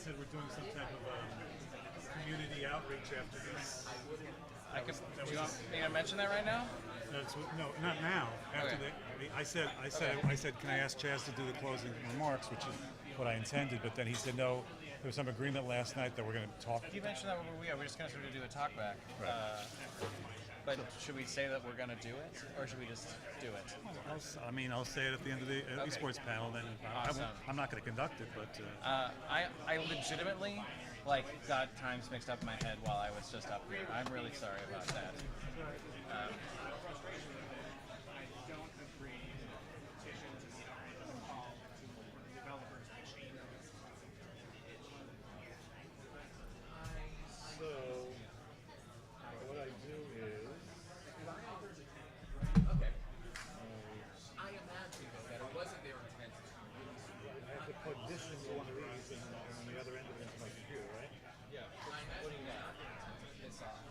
said we're doing some type of community outreach after this. I could. Do you want me to mention that right now? No, not now. After Okay. I said, can I ask Chaz to do the closing remarks, which is what I intended, but then he said no. There was some agreement last night that we're going to talk. You mentioned that we're just going to sort of do a talk back. Right. But should we say that we're going to do it, or should we just do it? I'll say it at the end of the esports panel. Then Awesome. I'm not going to conduct it, but I legitimately got times mixed up in my head while I was just up here. I'm really sorry about that. so what I do is I imagine that it wasn't their intent to I have to plug this into one of these and on the other end of it into my computer, right? I imagine that piss off.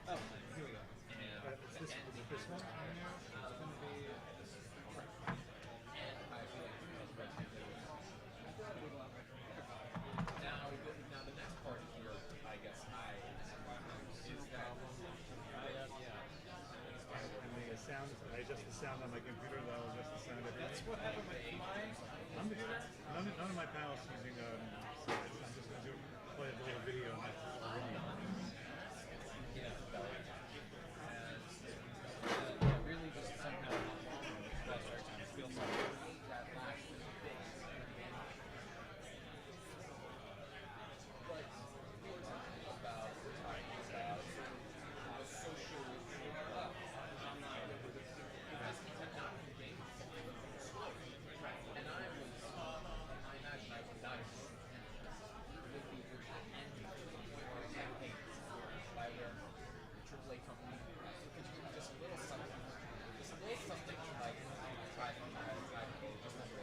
Oh, here we go. Is this one? Now the next part here, I guess, is that And the sound, I adjust the sound on my computer, that will adjust the sound every that's what happened with mine. None of my panels using slides. I'm just going to play a little video and that's Really just somehow lost our time. It feels like That last big. But we were talking about how social has not been and I imagine I would not would be ending our campaign by where the AAA company could do just a little something. Just a little something like try to just under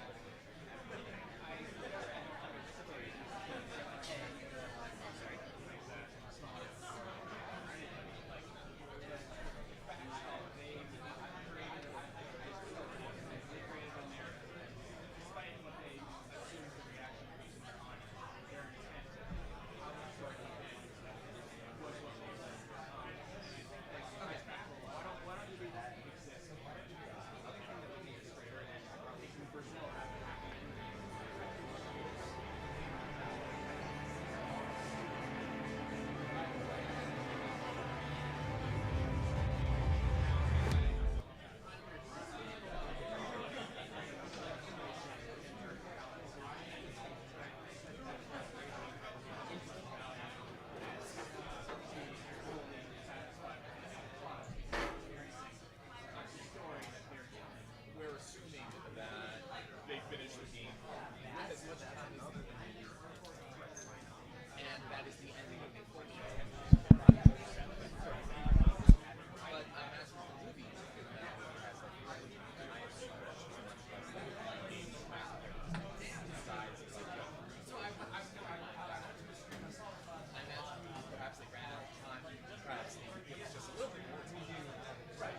we're assuming that they finish the game with as much time as they can, and that is the ending of the first but I imagine the movie has so I imagine perhaps they ran out of time. Perhaps they give us just a little bit more time. Right.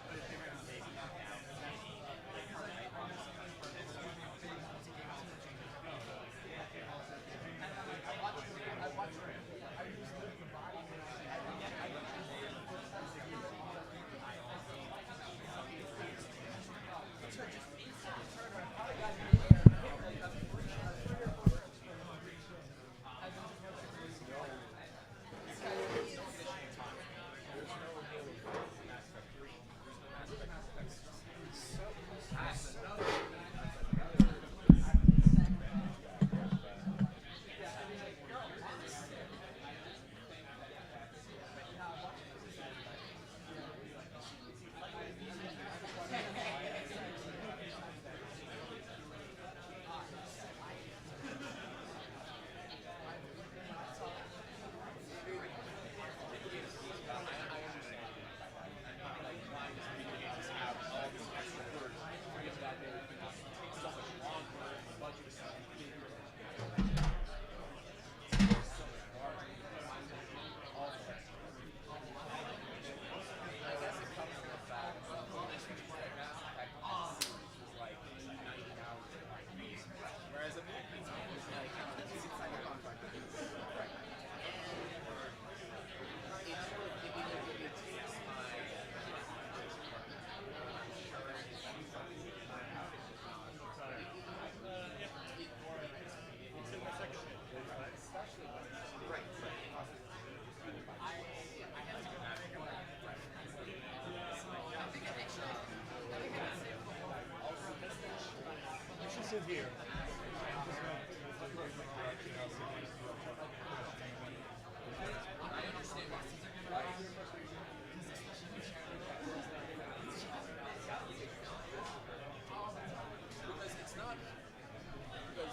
sit here.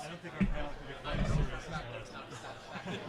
I don't think our panel can be quite as serious as ours.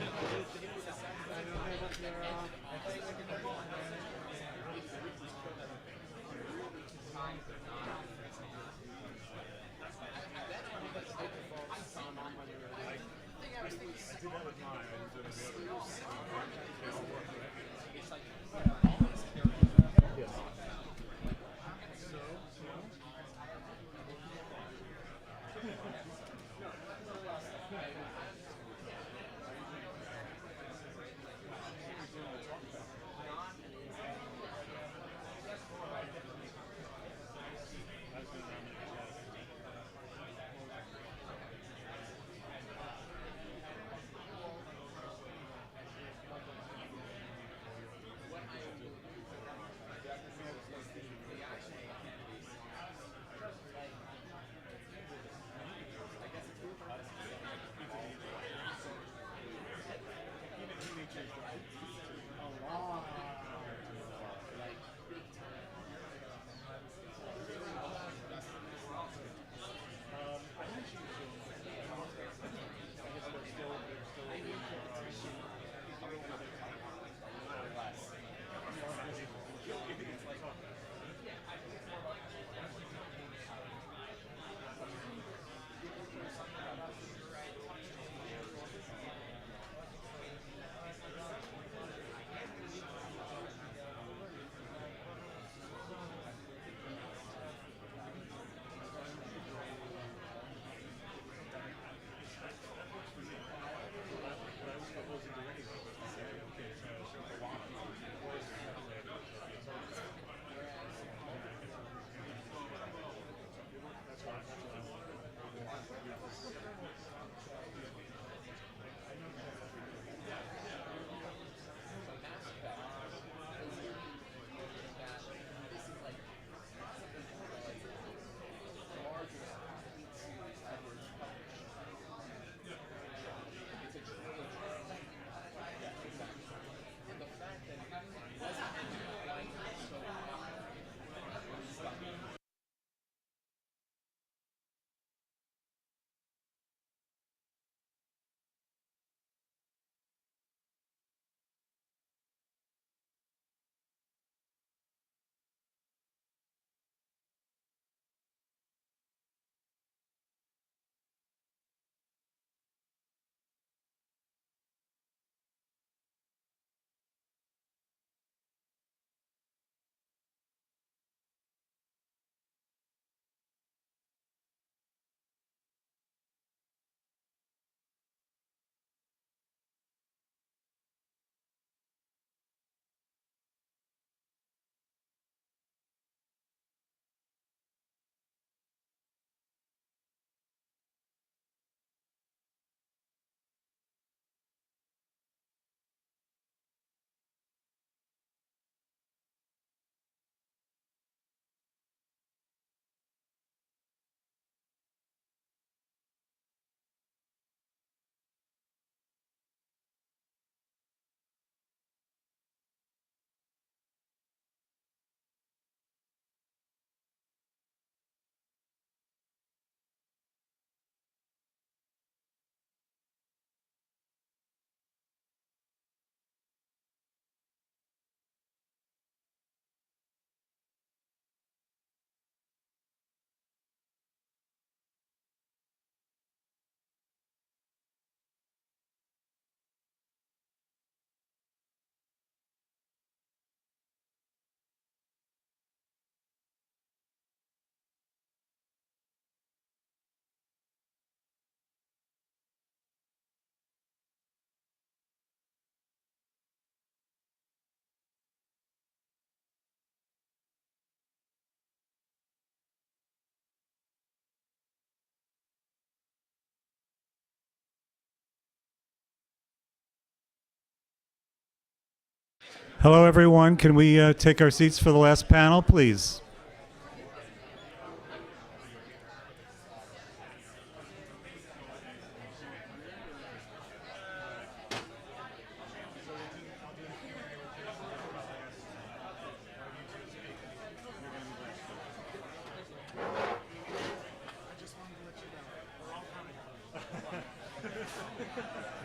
Hello, everyone. Can we take our seats for the last panel, please?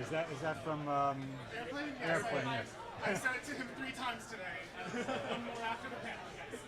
Is that from Airplane? Yes. Airplane? Yes. I sent it to him 3 times today. One more after the panel, yes.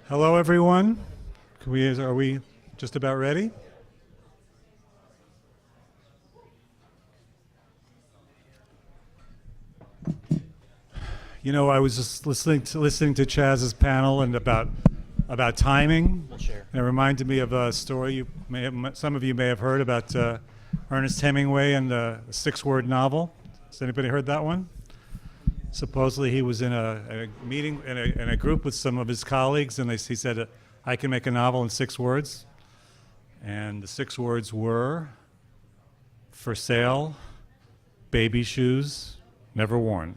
Hello, everyone. Are we just about ready? You know, I was just listening to Chaz's panel and about timing. We'll share. And it reminded me of a story some of you may have heard about Ernest Hemingway and the 6-word novel. Has anybody heard that one? Supposedly he was in a meeting in a group with some of his colleagues, and he said, "I can make a novel in 6 words." And the 6 words were: for sale, baby shoes, never worn.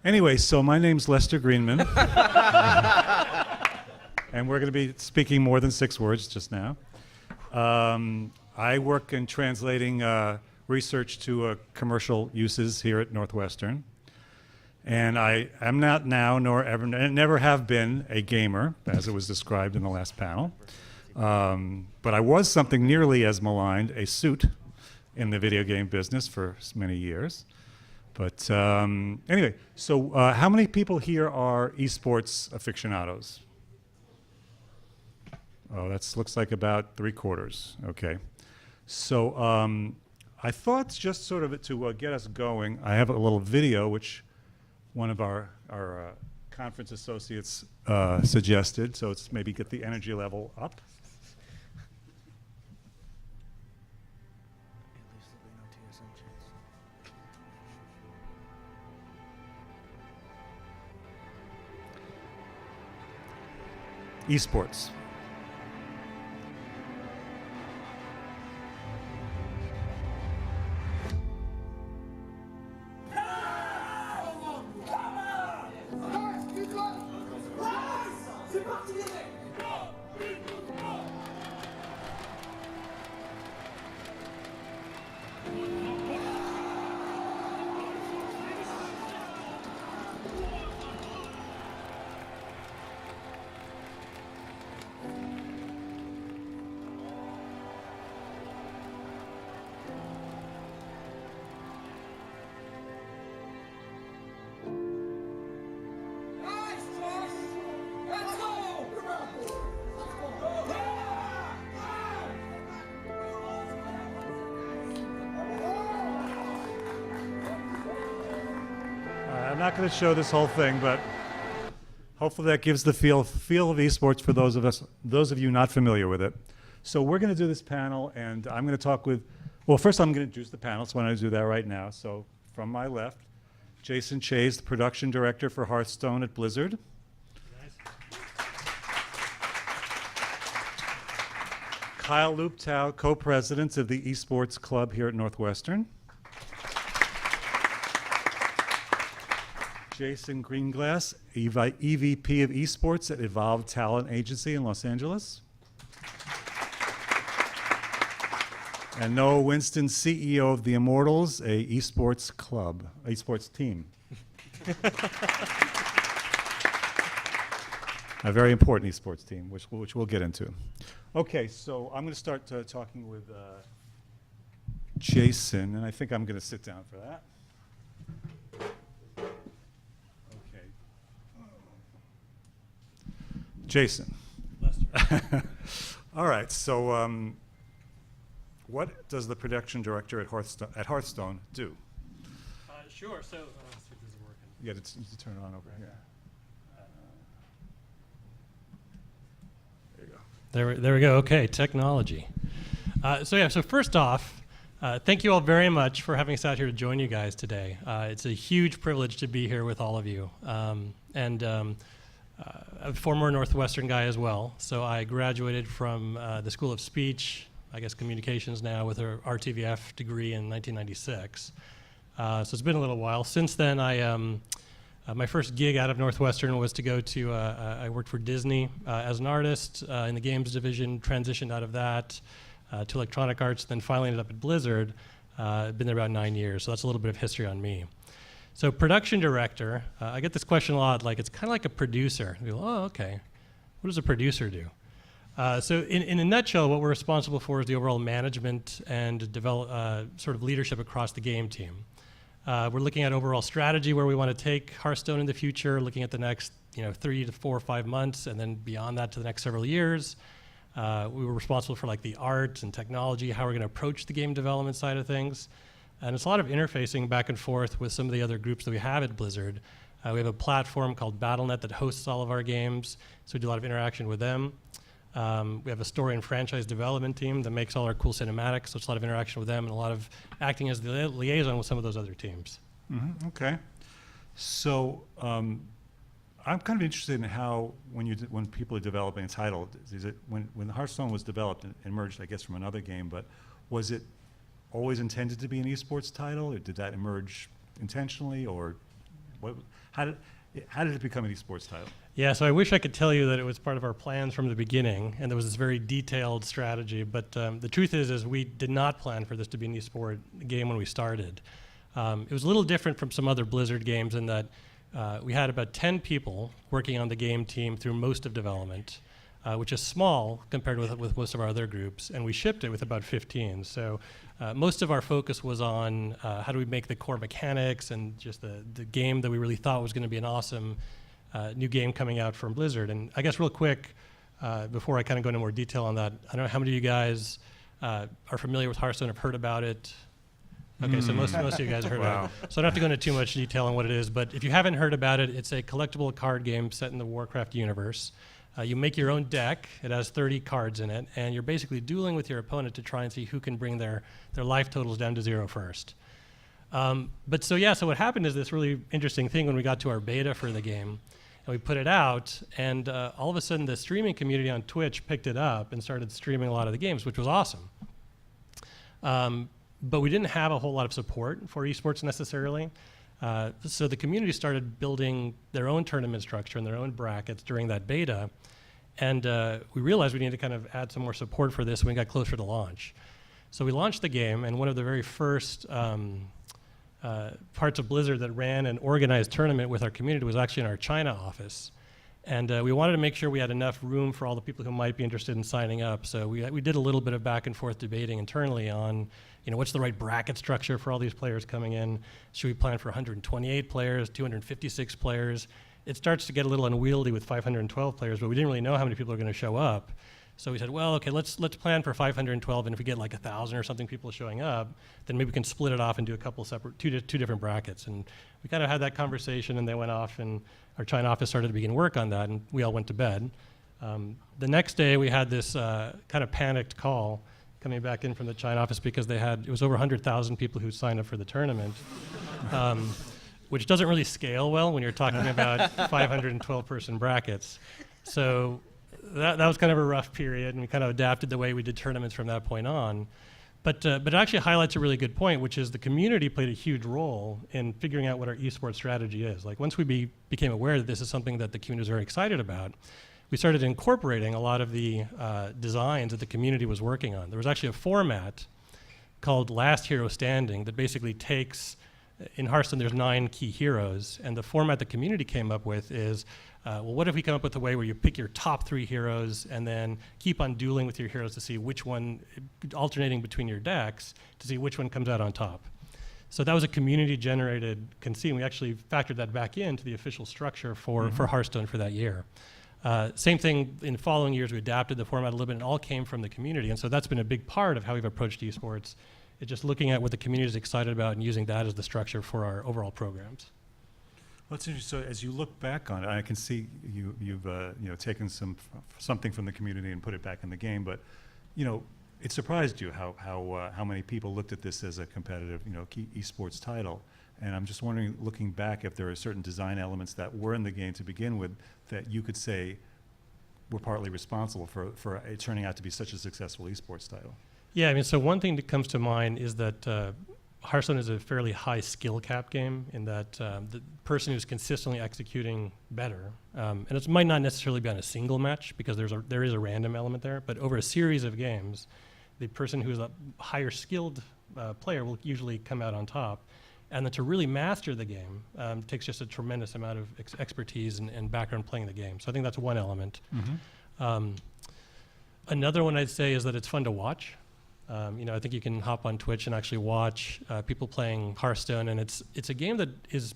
Anyway, so my name's Lester Greenman. And we're going to be speaking more than 6 words just now. I work in translating research to commercial uses here at Northwestern. And I am not now, nor ever, and never have been a gamer, as it was described in the last panel. But I was something nearly as maligned, a suit in the video game business for many years. But anyway, so how many people here are esports aficionados? Oh, that looks like about 3/4. Okay. So I thought just sort of to get us going, I have a little video which one of our conference associates suggested, so it's maybe get the energy level up. Esports. I'm not going to show this whole thing, but hopefully that gives the feel of esports for those of you not familiar with it. So we're going to do this panel, and I'm going to talk with, well, first I'm going to introduce the panel, so why don't I do that right now. So from my left, Jason Chase, the production director for Hearthstone at Blizzard. Kyle Luptow, co-president of the Esports Club here at Northwestern. Jason Greenglass, EVP of Esports at Evolve Talent Agency in Los Angeles. And Noah Winston, CEO of the Immortals, a esports club, esports team. A very important esports team, which we'll get into. Okay, so I'm going to start talking with Jason, and I think I'm going to sit down for that. Okay. Jason. All right, so what does the production director at Hearthstone do? Sure. So, let's see if this is working. You got to turn it on over here. There you go. There we go. Okay, technology. So first off, thank you all very much for having us out here to join you guys today. It's a huge privilege to be here with all of you. I'm a former Northwestern guy as well. So I graduated from the School of Speech, I guess communications now, with an RTVF degree in 1996. So it's been a little while. Since then, my first gig out of Northwestern was to go to, I worked for Disney as an artist in the games division, transitioned out of that to Electronic Arts, then finally ended up at Blizzard. I've been there about 9 years, so that's a little bit of history on me. So production director, I get this question a lot, like it's kind of like a producer. You go, oh, okay. What does a producer do? So in a nutshell, what we're responsible for is the overall management and sort of leadership across the game team. We're looking at overall strategy, where we want to take Hearthstone in the future, looking at the next 3 to 4 or 5 months, and then beyond that to the next several years. We were responsible for like the art and technology, how we're going to approach the game development side of things. And it's a lot of interfacing back and forth with some of the other groups that we have at Blizzard. We have a platform called Battle.net that hosts all of our games, so we do a lot of interaction with them. We have a story and franchise development team that makes all our cool cinematics, so it's a lot of interaction with them and a lot of acting as the liaison with some of those other teams. Mm-hmm. Okay. So I'm kind of interested in how, when people are developing a title, is it when Hearthstone was developed, it emerged, I guess, from another game, but was it always intended to be an esports title, or did that emerge intentionally, or how did it become an esports title? Yeah, so I wish I could tell you that it was part of our plans from the beginning, and there was this very detailed strategy, but the truth is we did not plan for this to be an esport game when we started. It was a little different from some other Blizzard games in that we had about 10 people working on the game team through most of development, which is small compared with most of our other groups, and we shipped it with about 15. So most of our focus was on how do we make the core mechanics and just the game that we really thought was going to be an awesome new game coming out from Blizzard. And I guess real quick, before I kind of go into more detail on that, I don't know how many of you guys are familiar with Hearthstone, have heard about it. Okay, so most of you guys have heard about it. So I don't have to go into too much detail on what it is, but if you haven't heard about it, it's a collectible card game set in the Warcraft universe. You make your own deck. It has 30 cards in it, and you're basically dueling with your opponent to try and see who can bring their life totals down to 0 first. So what happened is this really interesting thing when we got to our beta for the game, and we put it out, and all of a sudden the streaming community on Twitch picked it up and started streaming a lot of the games, which was awesome. But we didn't have a whole lot of support for esports necessarily. So the community started building their own tournament structure and their own brackets during that beta. And we realized we needed to kind of add some more support for this when we got closer to launch. So we launched the game, and one of the very first parts of Blizzard that ran an organized tournament with our community was actually in our China office. And we wanted to make sure we had enough room for all the people who might be interested in signing up. So we did a little bit of back and forth debating internally on, what's the right bracket structure for all these players coming in? Should we plan for 128 players, 256 players? It starts to get a little unwieldy with 512 players, but we didn't really know how many people are going to show up. So we said, well, okay, let's plan for 512, and if we get like 1,000 or something people showing up, then maybe we can split it off and do a couple separate, two different brackets. And we kind of had that conversation, and they went off, and our China office started to begin work on that, and we all went to bed. The next day, we had this kind of panicked call coming back in from the China office because it was over 100,000 people who signed up for the tournament, which doesn't really scale well when you're talking about 512-person brackets. So that was kind of a rough period, and we kind of adapted the way we did tournaments from that point on. But it actually highlights a really good point, which is the community played a huge role in figuring out what our esports strategy is. Like once we became aware that this is something that the community was very excited about, we started incorporating a lot of the designs that the community was working on. There was actually a format called Last Hero Standing that basically takes, in Hearthstone there's 9 key heroes, and the format the community came up with is, well, what if we come up with a way where you pick your top 3 heroes and then keep on dueling with your heroes to see which one, alternating between your decks, to see which one comes out on top. So that was a community-generated conceit, and we actually factored that back into the official structure for Hearthstone for that year. Same thing in following years, we adapted the format a little bit, and it all came from the community, and so that's been a big part of how we've approached esports. It's just looking at what the community is excited about and using that as the structure for our overall programs. Well, it's interesting. So as you look back on it, I can see you've taken something from the community and put it back in the game. But it surprised you how many people looked at this as a competitive key esports title. And I'm just wondering, looking back, if there are certain design elements that were in the game to begin with that you could say were partly responsible for it turning out to be such a successful esports title. Yeah, I mean, so one thing that comes to mind is that Hearthstone is a fairly high skill cap game in that the person who's consistently executing better, and it might not necessarily be on a single match because there is a random element there, but over a series of games, the person who's a higher skilled player will usually come out on top. And then to really master the game takes just a tremendous amount of expertise and background playing the game. So I think that's one element. Another one I'd say is that it's fun to watch. I think you can hop on Twitch and actually watch people playing Hearthstone, and it's a game that is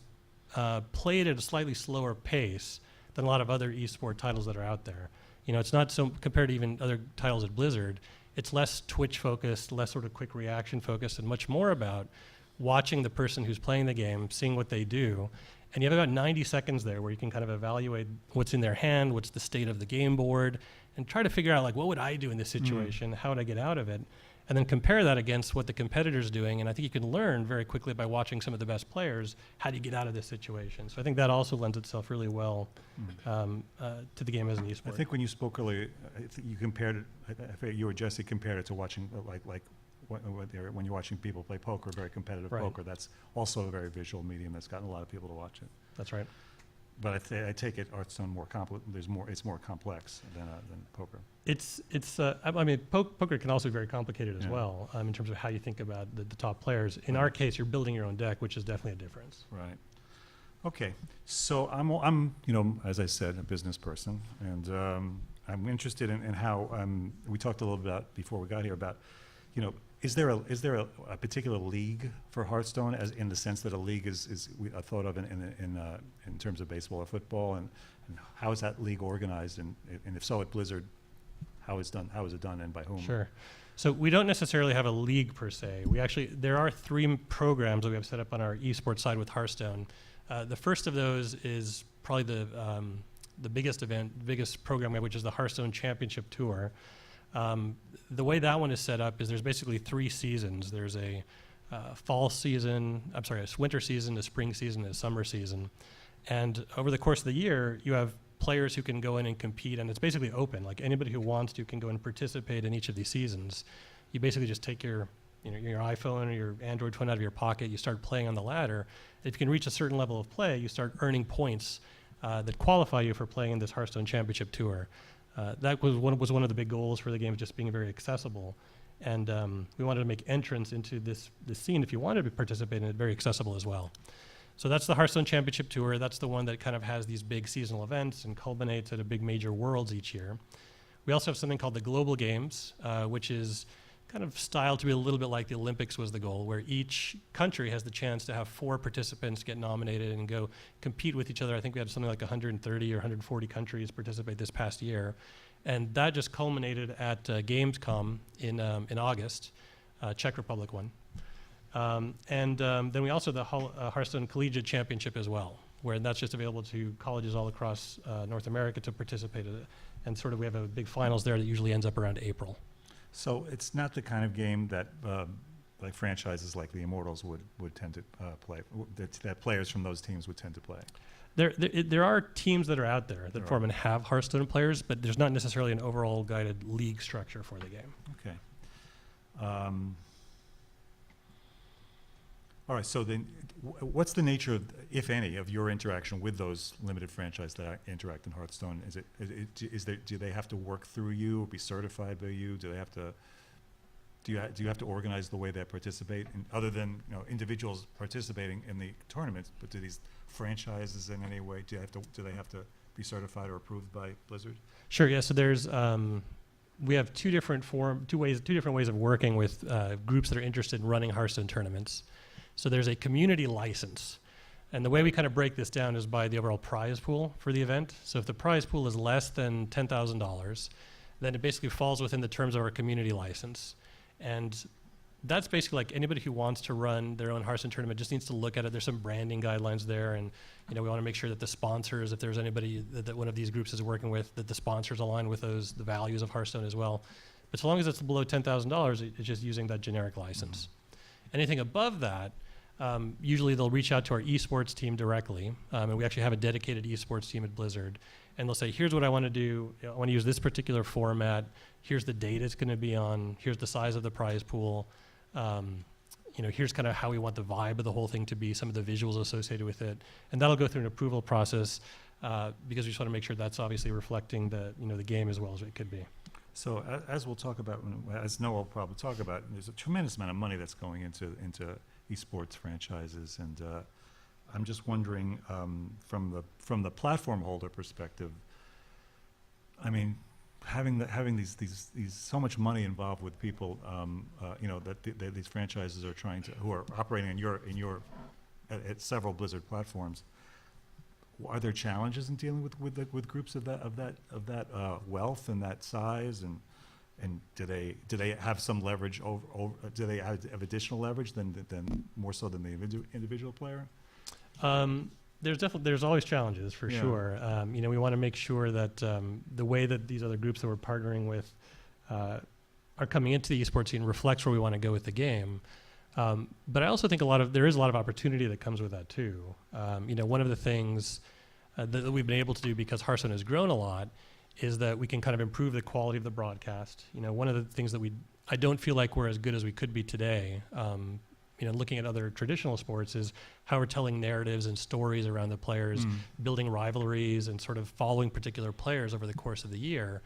played at a slightly slower pace than a lot of other esport titles that are out there. It's not so, compared to even other titles at Blizzard, it's less Twitch focused, less sort of quick reaction focused, and much more about watching the person who's playing the game, seeing what they do, and you have about 90 seconds there where you can kind of evaluate what's in their hand, what's the state of the game board, and try to figure out, like, what would I do in this situation? How would I get out of it? And then compare that against what the competitor's doing, and I think you can learn very quickly by watching some of the best players, how do you get out of this situation? So I think that also lends itself really well to the game as an esport. I think when you spoke earlier, I think you compared it, I think you or Jesse compared it to watching, when you're watching people play poker, very competitive Right. poker. That's also a very visual medium that's gotten a lot of people to watch it. That's right. But I take it Hearthstone it's more complex than poker. Poker can also be very complicated as Yeah. well in terms of how you think about the top players. In our case, you're building your own deck, which is definitely a difference. Right. Okay. So I'm as I said, a business person, and I'm interested in how we talked a little bit about before we got here about, is there a particular league for Hearthstone, as in the sense that a league is thought of in terms of baseball or football, and how is that league organized, and if so at Blizzard, how is it done and by whom? Sure. So we don't necessarily have a league per se. There are 3 programs that we have set up on our esports side with Hearthstone. The first of those is probably the biggest program we have, which is the Hearthstone Championship Tour. The way that one is set up is there's basically 3 seasons. There's a winter season, a spring season, and a summer season. And over the course of the year, you have players who can go in and compete, and it's basically open. Like, anybody who wants to can go and participate in each of these seasons. You basically just take your iPhone or your Android phone out of your pocket, you start playing on the ladder. If you can reach a certain level of play, you start earning points that qualify you for playing in this Hearthstone Championship Tour. That was one of the big goals for the game, just being very accessible. And we wanted to make entrance into this scene, if you wanted to participate in it, very accessible as well. So that's the Hearthstone Championship Tour. That's the one that kind of has these big seasonal events and culminates at a big major Worlds each year. We also have something called the Global Games, which is kind of styled to be a little bit like the Olympics was the goal, where each country has the chance to have 4 participants get nominated and go compete with each other. I think we had something like 130 or 140 countries participate this past year. And that just culminated at Gamescom in August, Czech Republic one. Then we also have the Hearthstone Collegiate Championship as well, where that's just available to colleges all across North America to participate in it. And sort of we have a big finals there that usually ends up around April. So it's not the kind of game that like franchises like the Immortals would tend to play, that players from those teams would tend to play. There are teams that are out there that form and have Hearthstone players, but there's not necessarily an overall guided league structure for the game. Okay. All right, so then what's the nature of, if any, of your interaction with those limited franchises that interact in Hearthstone? Do they have to work through you or be certified by you? Do they have to do you have to organize the way they participate, other than individuals participating in the tournaments? But do these franchises in any way do they have to be certified or approved by Blizzard? Sure. Yeah. So there's we have two different ways of working with groups that are interested in running Hearthstone tournaments. So there's a community license, and the way we kind of break this down is by the overall prize pool for the event. So if the prize pool is less than $10,000, then it basically falls within the terms of our community license. And that's basically like anybody who wants to run their own Hearthstone tournament just needs to look at it. There's some branding guidelines there, and we want to make sure that the sponsors, if there's anybody that one of these groups is working with, that the sponsors align with the values of Hearthstone as well. But so long as it's below $10,000, it's just using that generic license. Anything above that, usually they'll reach out to our esports team directly, and we actually have a dedicated esports team at Blizzard. And they'll say, here's what I want to do. I want to use this particular format. Here's the date it's going to be on. Here's the size of the prize pool. Here's kind of how we want the vibe of the whole thing to be, some of the visuals associated with it. And that'll go through an approval process because we just want to make sure that's obviously reflecting the game as well as it could be. So as we'll talk about, as Noah will probably talk about, there's a tremendous amount of money that's going into esports franchises, and I'm just wondering from the platform holder perspective. I mean, having these so much money involved with people, that these franchises are who are operating at several Blizzard platforms. Are there challenges in dealing with groups of that wealth and that size, and do they have some leverage over do they have additional leverage than more so than the individual player? There's always challenges for sure. We want to make sure that the way that these other groups that we're partnering with are coming into the esports scene reflects where we want to go with the game. But I also think there is a lot of opportunity that comes with that too. One of the things that we've been able to do because Hearthstone has grown a lot is that we can kind of improve the quality of the broadcast. One of the things that I don't feel like we're as good as we could be today. Looking at other traditional sports is how we're telling narratives and stories around the players, building rivalries and sort of following particular players over the course of the year.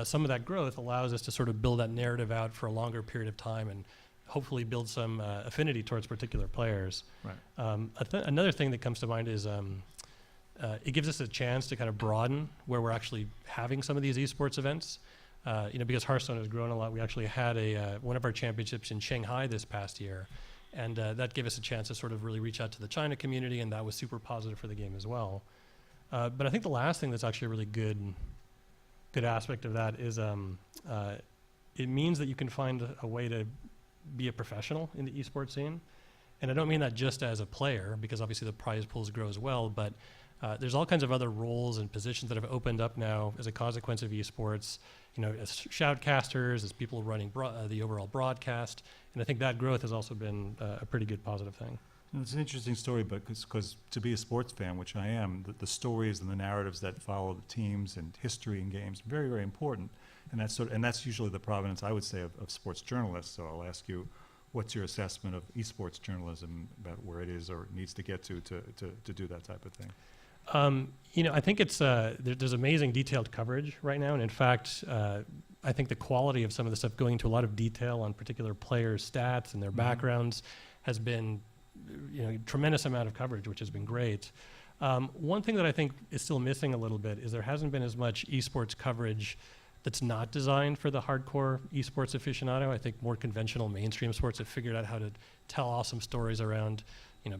Some of that growth allows us to sort of build that narrative out for a longer period of time and hopefully build some affinity towards particular players. Right. Another thing that comes to mind is it gives us a chance to kind of broaden where we're actually having some of these esports events. Because Hearthstone has grown a lot, we actually had one of our championships in Shanghai this past year. And that gave us a chance to sort of really reach out to the China community, and that was super positive for the game as well. But I think the last thing that's actually a really good aspect of that is it means that you can find a way to be a professional in the esports scene. And I don't mean that just as a player, because obviously the prize pools grow as well, but there's all kinds of other roles and positions that have opened up now as a consequence of esports, as shoutcasters, as people running the overall broadcast. And I think that growth has also been a pretty good positive thing. And it's an interesting story, but because to be a sports fan, which I am, the stories and the narratives that follow the teams and history in games, very, very important. And that's usually the provenance, I would say, of sports journalists. So I'll ask you, what's your assessment of esports journalism, about where it is or needs to get to do that type of thing? I think it's there's amazing detailed coverage right now, and in fact, I think the quality of some of the stuff going into a lot of detail on particular players' stats and their backgrounds has been, tremendous amount of coverage, which has been great. One thing that I think is still missing a little bit is there hasn't been as much esports coverage that's not designed for the hardcore esports aficionado. I think more conventional mainstream sports have figured out how to tell awesome stories around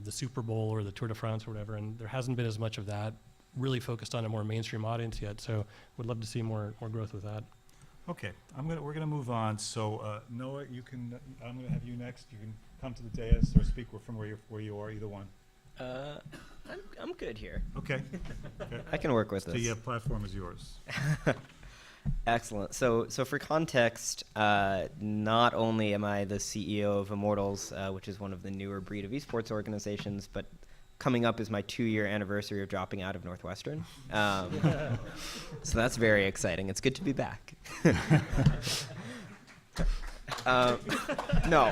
the Super Bowl or the Tour de France or whatever, and there hasn't been as much of that really focused on a more mainstream audience yet. So would love to see more growth with that. Okay, we're gonna move on. So Noah, I'm gonna have you next. You can come to the dais or speak from where you are, either one. I'm good here. Okay. I can work with this. The platform is yours. Excellent. So for context, not only am I the CEO of Immortals, which is one of the newer breed of esports organizations, but coming up is my 2-year anniversary of dropping out of Northwestern. So that's very exciting. It's good to be back. No.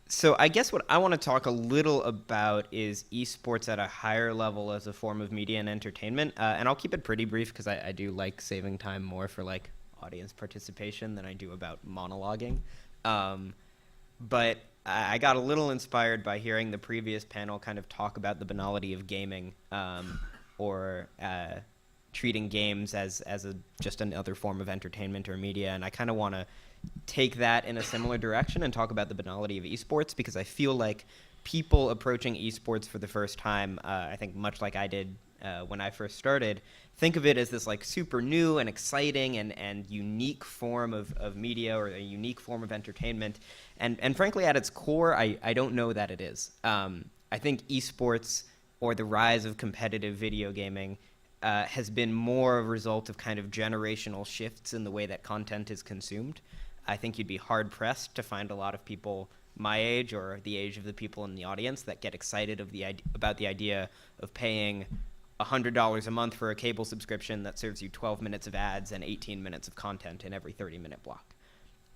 So I guess what I want to talk a little about is esports at a higher level as a form of media and entertainment. And I'll keep it pretty brief because I do like saving time more for like audience participation than I do about monologuing. But I got a little inspired by hearing the previous panel kind of talk about the banality of gaming, or treating games as just another form of entertainment or media. And I kind of want to take that in a similar direction and talk about the banality of esports, because I feel like people approaching esports for the first time, I think much like I did when I first started, think of it as this like super new and exciting and unique form of media, or a unique form of entertainment. And frankly, at its core, I don't know that it is. I think esports, or the rise of competitive video gaming, has been more a result of kind of generational shifts in the way that content is consumed. I think you'd be hard-pressed to find a lot of people my age, or the age of the people in the audience, that get excited about the idea of paying $100 a month for a cable subscription that serves you 12 minutes of ads and 18 minutes of content in every 30-minute block.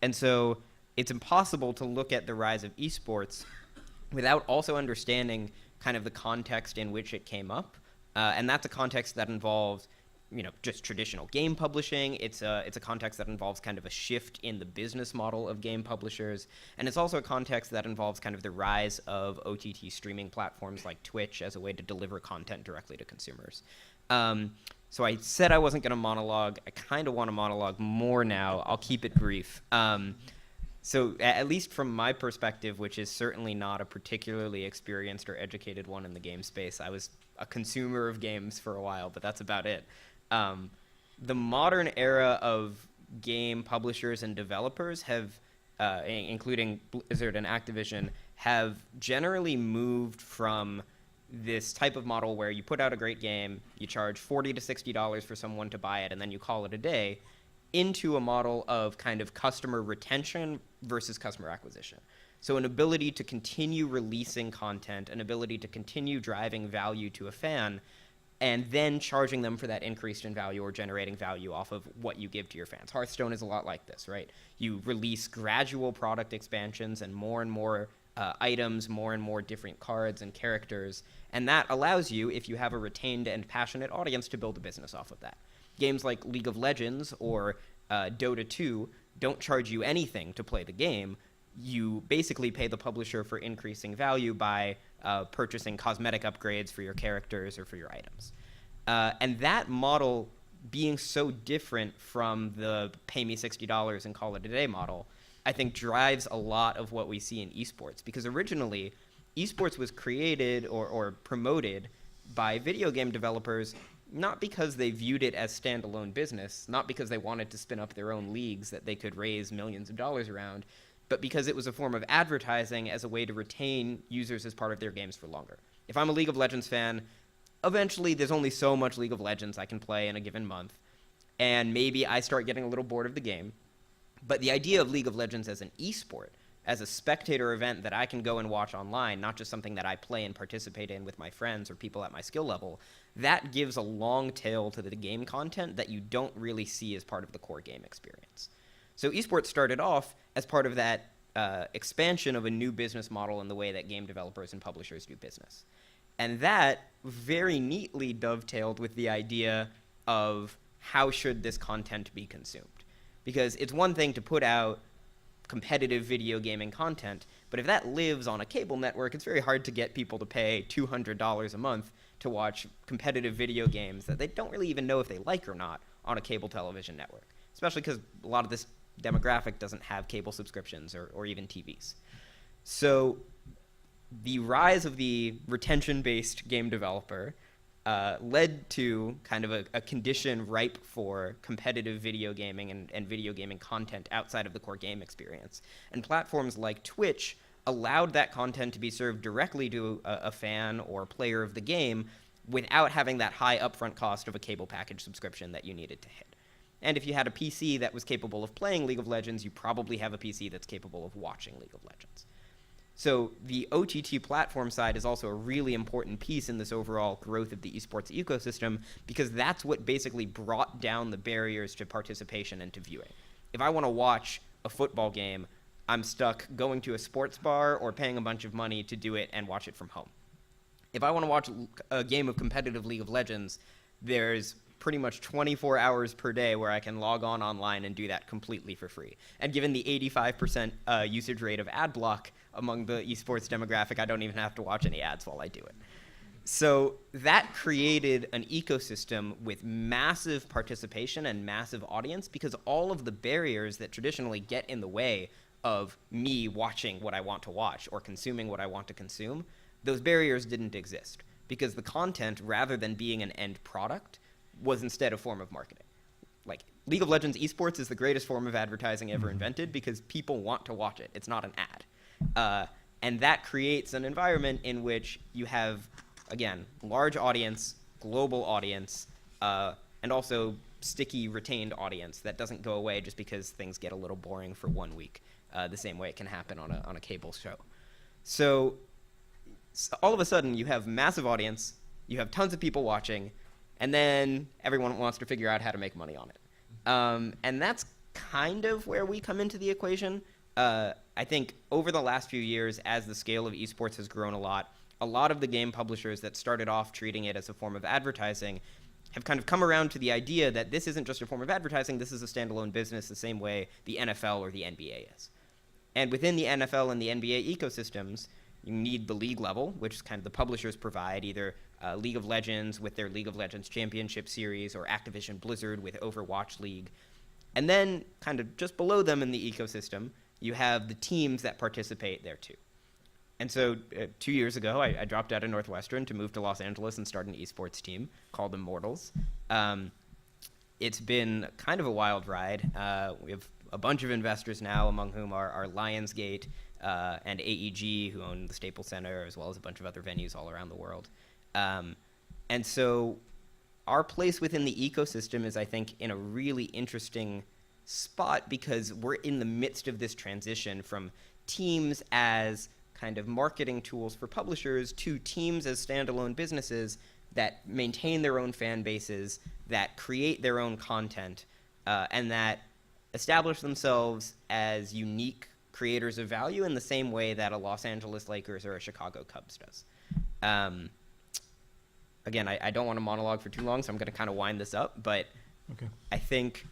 And so it's impossible to look at the rise of esports without also understanding kind of the context in which it came up. And that's a context that involves, just traditional game publishing. It's a context that involves kind of a shift in the business model of game publishers. And it's also a context that involves kind of the rise of OTT streaming platforms like Twitch as a way to deliver content directly to consumers. So I said I wasn't going to monologue. I kind of want to monologue more now. I'll keep it brief. So at least from my perspective, which is certainly not a particularly experienced or educated one in the game space, I was a consumer of games for a while, but that's about it. The modern era of game publishers and developers have, including Blizzard and Activision, have generally moved from this type of model where you put out a great game, you charge $40 to $60 for someone to buy it, and then you call it a day, into a model of kind of customer retention versus customer acquisition. So an ability to continue releasing content, an ability to continue driving value to a fan, and then charging them for that increase in value, or generating value off of what you give to your fans. Hearthstone is a lot like this, right? You release gradual product expansions and more items, more and more different cards and characters, and that allows you, if you have a retained and passionate audience, to build a business off of that. Games like League of Legends or Dota 2 don't charge you anything to play the game. You basically pay the publisher for increasing value by purchasing cosmetic upgrades for your characters or for your items. And that model being so different from the pay me $60 and call it a day model, I think drives a lot of what we see in esports. Because originally, esports was created or promoted by video game developers, not because they viewed it as standalone business, not because they wanted to spin up their own leagues that they could raise millions of dollars around, but because it was a form of advertising as a way to retain users as part of their games for longer. If I'm a League of Legends fan, eventually there's only so much League of Legends I can play in a given month, and maybe I start getting a little bored of the game. But the idea of League of Legends as an esport, as a spectator event that I can go and watch online, not just something that I play and participate in with my friends or people at my skill level, that gives a long tail to the game content that you don't really see as part of the core game experience. So esports started off as part of that expansion of a new business model in the way that game developers and publishers do business. And that very neatly dovetailed with the idea of how should this content be consumed. Because it's one thing to put out competitive video gaming content, but if that lives on a cable network, it's very hard to get people to pay $200 a month to watch competitive video games that they don't really even know if they like or not on a cable television network, especially because a lot of this demographic doesn't have cable subscriptions or even TVs. So the rise of the retention-based game developer led to kind of a condition ripe for competitive video gaming and video gaming content outside of the core game experience. And platforms like Twitch allowed that content to be served directly to a fan or player of the game without having that high upfront cost of a cable package subscription that you needed to hit. And if you had a PC that was capable of playing League of Legends, you probably have a PC that's capable of watching League of Legends. So the OTT platform side is also a really important piece in this overall growth of the esports ecosystem, because that's what basically brought down the barriers to participation and to viewing. If I want to watch a football game, I'm stuck going to a sports bar or paying a bunch of money to do it and watch it from home. If I want to watch a game of competitive League of Legends, there's pretty much 24 hours per day where I can log on online and do that completely for free. And given the 85% usage rate of ad block among the esports demographic, I don't even have to watch any ads while I do it. So that created an ecosystem with massive participation and massive audience, because all of the barriers that traditionally get in the way of me watching what I want to watch or consuming what I want to consume, those barriers didn't exist, because the content, rather than being an end product, was instead a form of marketing. Like, League of Legends esports is the greatest form of advertising ever invented because people want to watch it. It's not an ad. And that creates an environment in which you have, again, large audience, global audience, and also sticky, retained audience that doesn't go away just because things get a little boring for 1 week, the same way it can happen on a cable show. So all of a sudden, you have massive audience, you have tons of people watching, and then everyone wants to figure out how to make money on it. And that's kind of where we come into the equation. I think over the last few years, as the scale of esports has grown a lot of the game publishers that started off treating it as a form of advertising have kind of come around to the idea that this isn't just a form of advertising, this is a standalone business the same way the NFL or the NBA is. And within the NFL and the NBA ecosystems, you need the league level, which kind of the publishers provide, either League of Legends with their League of Legends Championship Series or Activision Blizzard with Overwatch League. And then kind of just below them in the ecosystem, you have the teams that participate there too. And so 2 years ago, I dropped out of Northwestern to move to Los Angeles and start an esports team called Immortals. It's been kind of a wild ride. We have a bunch of investors now, among whom are Lionsgate and AEG, who own the Staples Center, as well as a bunch of other venues all around the world. And so our place within the ecosystem is, I think, in a really interesting spot, because we're in the midst of this transition from teams as kind of marketing tools for publishers to teams as standalone businesses that maintain their own fan bases, that create their own content, and that establish themselves as unique creators of value in the same way that a Los Angeles Lakers or a Chicago Cubs does. Again, I don't want to monologue for too long, so I'm going to kind of wind this up, but Okay. I think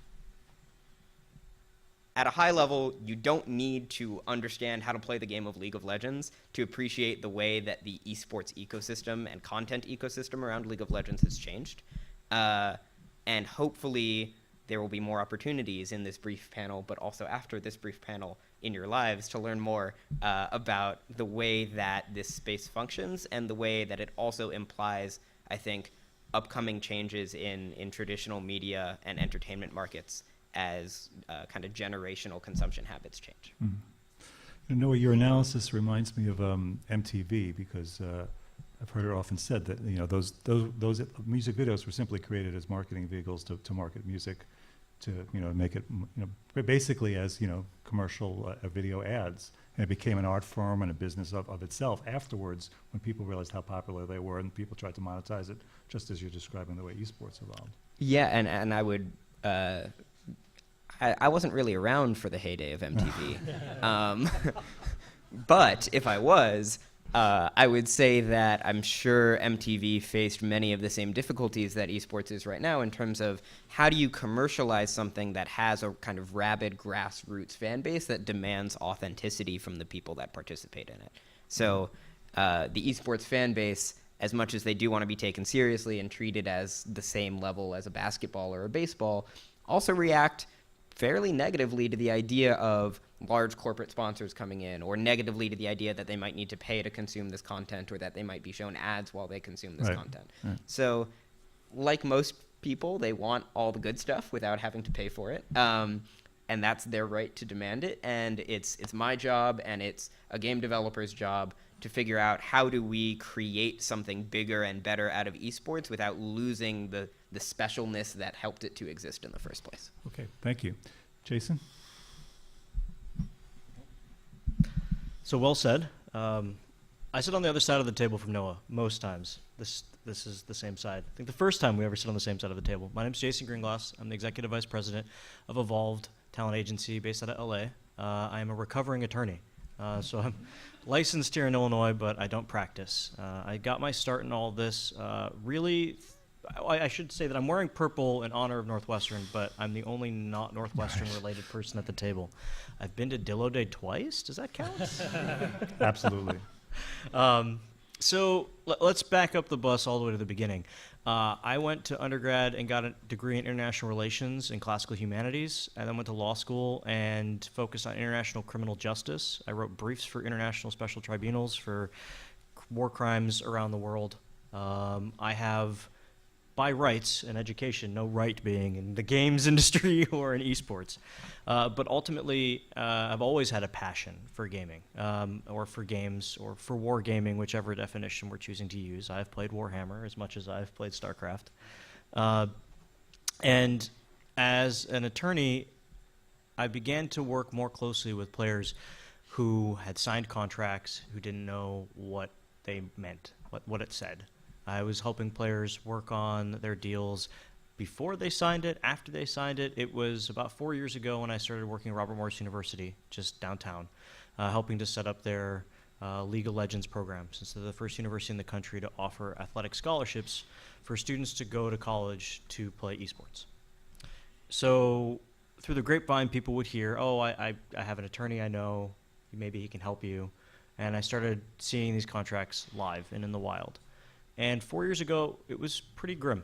at a high level, you don't need to understand how to play the game of League of Legends to appreciate the way that the esports ecosystem and content ecosystem around League of Legends has changed. And hopefully there will be more opportunities in this brief panel, but also after this brief panel in your lives, to learn more about the way that this space functions and the way that it also implies, I think, upcoming changes in traditional media and entertainment markets as kind of generational consumption habits change. You know, your analysis reminds me of MTV, because I've heard it often said that, you know, those music videos were simply created as marketing vehicles to market music, to, you know, make it, you know, basically as, you know, commercial video ads. And it became an art form and a business of itself afterwards, when people realized how popular they were and people tried to monetize it, just as you're describing the way esports evolved. Yeah, and I would I wasn't really around for the heyday of MTV. But if I was, I would say that I'm sure MTV faced many of the same difficulties that esports is right now, in terms of how do you commercialize something that has a kind of rabid grassroots fan base that demands authenticity from the people that participate in it. So the esports fan base, as much as they do want to be taken seriously and treated as the same level as a basketball or a baseball, also react fairly negatively to the idea of large corporate sponsors coming in, or negatively to the idea that they might need to pay to consume this content, or that they might be shown ads while they consume this content. Right. So, like most people, they want all the good stuff without having to pay for it. And that's their right to demand it. And it's my job, and it's a game developer's job, to figure out how do we create something bigger and better out of esports without losing the specialness that helped it to exist in the first place. Okay, thank you. Jason? So well said. I sit on the other side of the table from Noah most times. This is the same side. I think the first time we ever sit on the same side of the table. My name is Jason Greenglass. I'm the Executive Vice President of Evolved Talent Agency based out of LA. I am a recovering attorney. So I'm licensed here in Illinois, but I don't practice. I got my start in all this really I should say that I'm wearing purple in honor of Northwestern, but I'm the only not Northwestern-related person at the table. I've been to Dillo Day twice. Does that count? Absolutely. So let's back up the bus all the way to the beginning. I went to undergrad and got a degree in international relations and classical humanities. I then went to law school and focused on international criminal justice. I wrote briefs for international special tribunals for war crimes around the world. I have, by rights and education, no right being in the games industry or in esports. But ultimately, I've always had a passion for gaming, or for games, or for wargaming, whichever definition we're choosing to use. I've played Warhammer as much as I've played StarCraft. And as an attorney, I began to work more closely with players who had signed contracts, who didn't know what they meant, what it said. I was helping players work on their deals before they signed it, after they signed it. It was about 4 years ago when I started working at Robert Morris University, just downtown, helping to set up their League of Legends program, since they're the first university in the country to offer athletic scholarships for students to go to college to play esports. So through the grapevine, people would hear, oh, I have an attorney I know, maybe he can help you. And I started seeing these contracts live and in the wild. And 4 years ago, it was pretty grim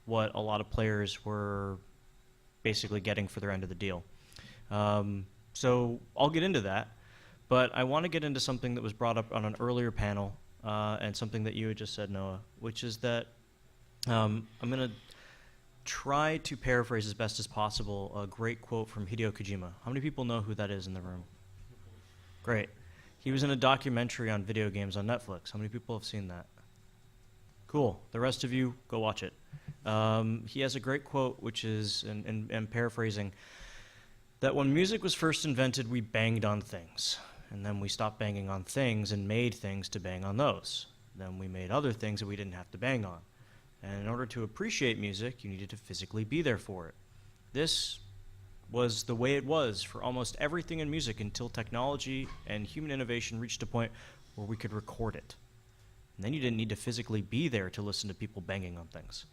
what a lot of players were basically getting for their end of the deal. So I'll get into that, but I want to get into something that was brought up on an earlier panel, and something that you had just said, Noah, which is that I'm going to try to paraphrase as best as possible a great quote from Hideo Kojima. How many people know who that is in the room? Great. He was in a documentary on video games on Netflix. How many people have seen that? Cool. The rest of you, go watch it. He has a great quote, which is, and paraphrasing, that when music was first invented, we banged on things. And then we stopped banging on things and made things to bang on those. Then we made other things that we didn't have to bang on. And in order to appreciate music, you needed to physically be there for it. This was the way it was for almost everything in music until technology and human innovation reached a point where we could record it. And then you didn't need to physically be there to listen to people banging on things.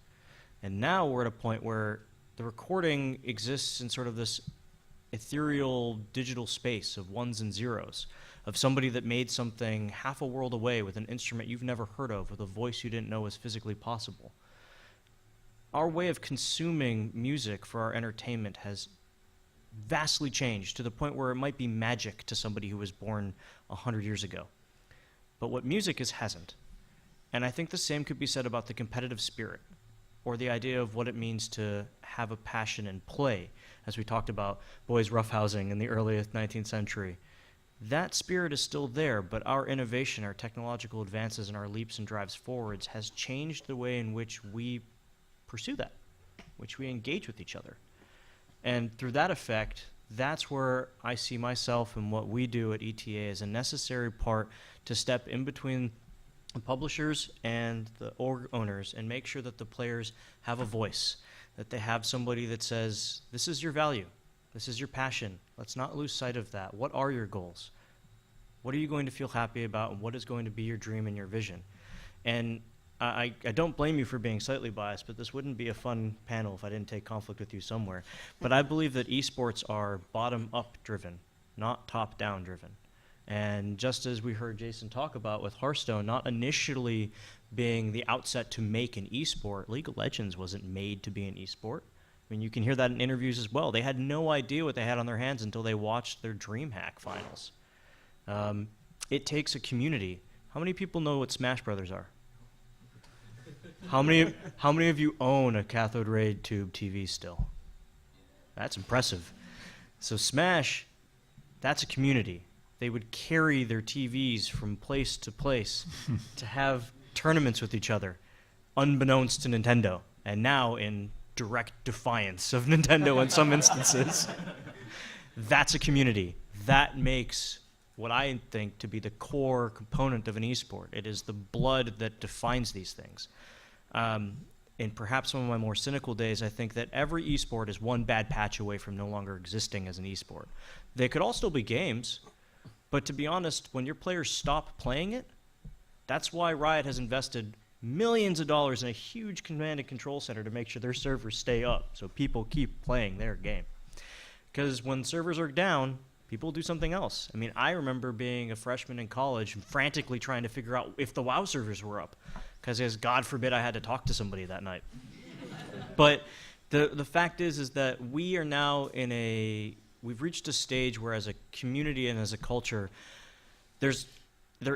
And now we're at a point where the recording exists in sort of this ethereal digital space of ones and zeros, of somebody that made something half a world away with an instrument you've never heard of, with a voice you didn't know was physically possible. Our way of consuming music for our entertainment has vastly changed to the point where it might be magic to somebody who was born 100 years ago. But what music is hasn't. And I think the same could be said about the competitive spirit, or the idea of what it means to have a passion and play, as we talked about boys roughhousing in the early 19th century. That spirit is still there, but our innovation, our technological advances, and our leaps and drives forwards has changed the way in which we pursue that, which we engage with each other. And through that effect, that's where I see myself and what we do at ETA as a necessary part to step in between the publishers and the org owners and make sure that the players have a voice, that they have somebody that says, this is your value, this is your passion, let's not lose sight of that. What are your goals? What are you going to feel happy about, and what is going to be your dream and your vision? And I don't blame you for being slightly biased, but this wouldn't be a fun panel if I didn't take conflict with you somewhere. But I believe that esports are bottom-up driven, not top-down driven. And just as we heard Jason talk about with Hearthstone, not initially being the outset to make an esport, League of Legends wasn't made to be an esport. I mean, you can hear that in interviews as well. They had no idea what they had on their hands until they watched their DreamHack finals. It takes a community. How many people know what Smash Brothers are? How many of you own a cathode ray tube TV still? That's impressive. So Smash, that's a community. They would carry their TVs from place to place to have tournaments with each other, unbeknownst to Nintendo, and now in direct defiance of Nintendo in some instances. That's a community. That makes what I think to be the core component of an esport. It is the blood that defines these things. In perhaps some of my more cynical days, I think that every esport is one bad patch away from no longer existing as an esport. They could all still be games, but to be honest, when your players stop playing it, that's why Riot has invested millions of dollars in a huge command and control center to make sure their servers stay up so people keep playing their game. Because when servers are down, people do something else. I mean, I remember being a freshman in college and frantically trying to figure out if the WoW servers were up, because God forbid I had to talk to somebody that night. But the fact is that we are now we've reached a stage where as a community and as a culture, there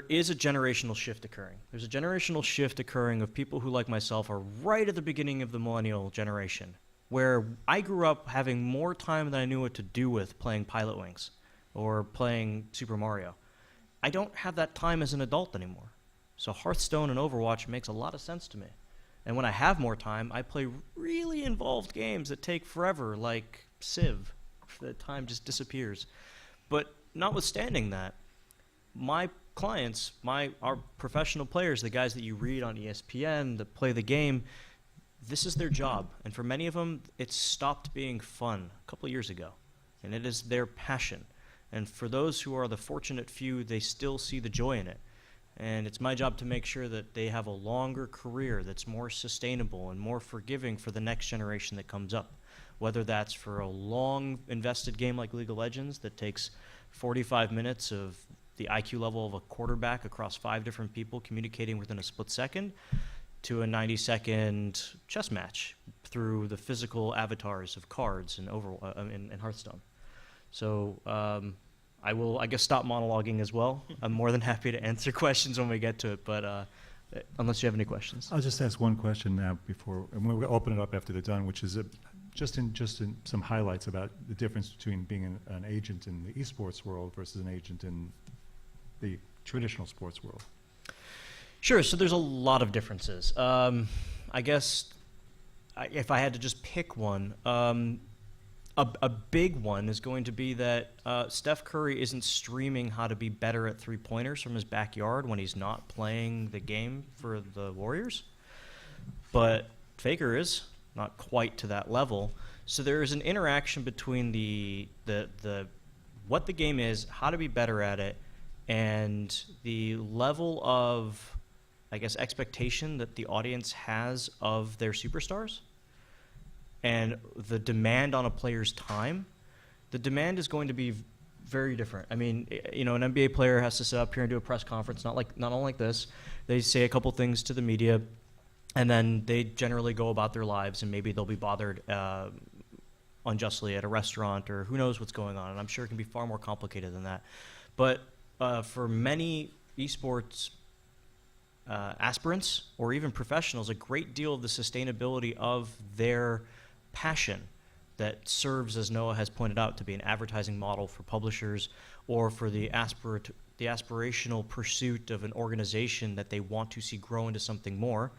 is a generational shift occurring. There's a generational shift occurring of people who, like myself, are right at the beginning of the millennial generation, where I grew up having more time than I knew what to do with playing Pilot Wings or playing Super Mario. I don't have that time as an adult anymore. So Hearthstone and Overwatch makes a lot of sense to me. And when I have more time, I play really involved games that take forever, like Civ. The time just disappears. But notwithstanding that, my clients, our professional players, the guys that you read on ESPN that play the game, this is their job. And for many of them, it stopped being fun a couple of years ago. And it is their passion. And for those who are the fortunate few, they still see the joy in it. And it's my job to make sure that they have a longer career that's more sustainable and more forgiving for the next generation that comes up. Whether that's for a long invested game like League of Legends that takes 45 minutes of the IQ level of a quarterback across 5 different people communicating within a split second, to a 90-second chess match through the physical avatars of cards in Hearthstone. So I will, I guess, stop monologuing as well. I'm more than happy to answer questions when we get to it, but unless you have any questions. I'll just ask one question now and we'll open it up after they're done, which is just in some highlights about the difference between being an agent in the esports world versus an agent in the traditional sports world. Sure, so there's a lot of differences. I guess if I had to just pick one, a big one is going to be that Steph Curry isn't streaming how to be better at three-pointers from his backyard when he's not playing the game for the Warriors. But Faker is, not quite to that level. So there is an interaction between the what the game is, how to be better at it, and the level of, I guess, expectation that the audience has of their superstars. And the demand on a player's time, the demand is going to be very different. I mean, you know, an NBA player has to sit up here and do a press conference, not unlike this. They say a couple things to the media, and then they generally go about their lives, and maybe they'll be bothered unjustly at a restaurant, or who knows what's going on. And I'm sure it can be far more complicated than that. But for many esports aspirants or even professionals, a great deal of the sustainability of their passion that serves, as Noah has pointed out, to be an advertising model for publishers or for the aspirational pursuit of an organization that they want to see grow into something more,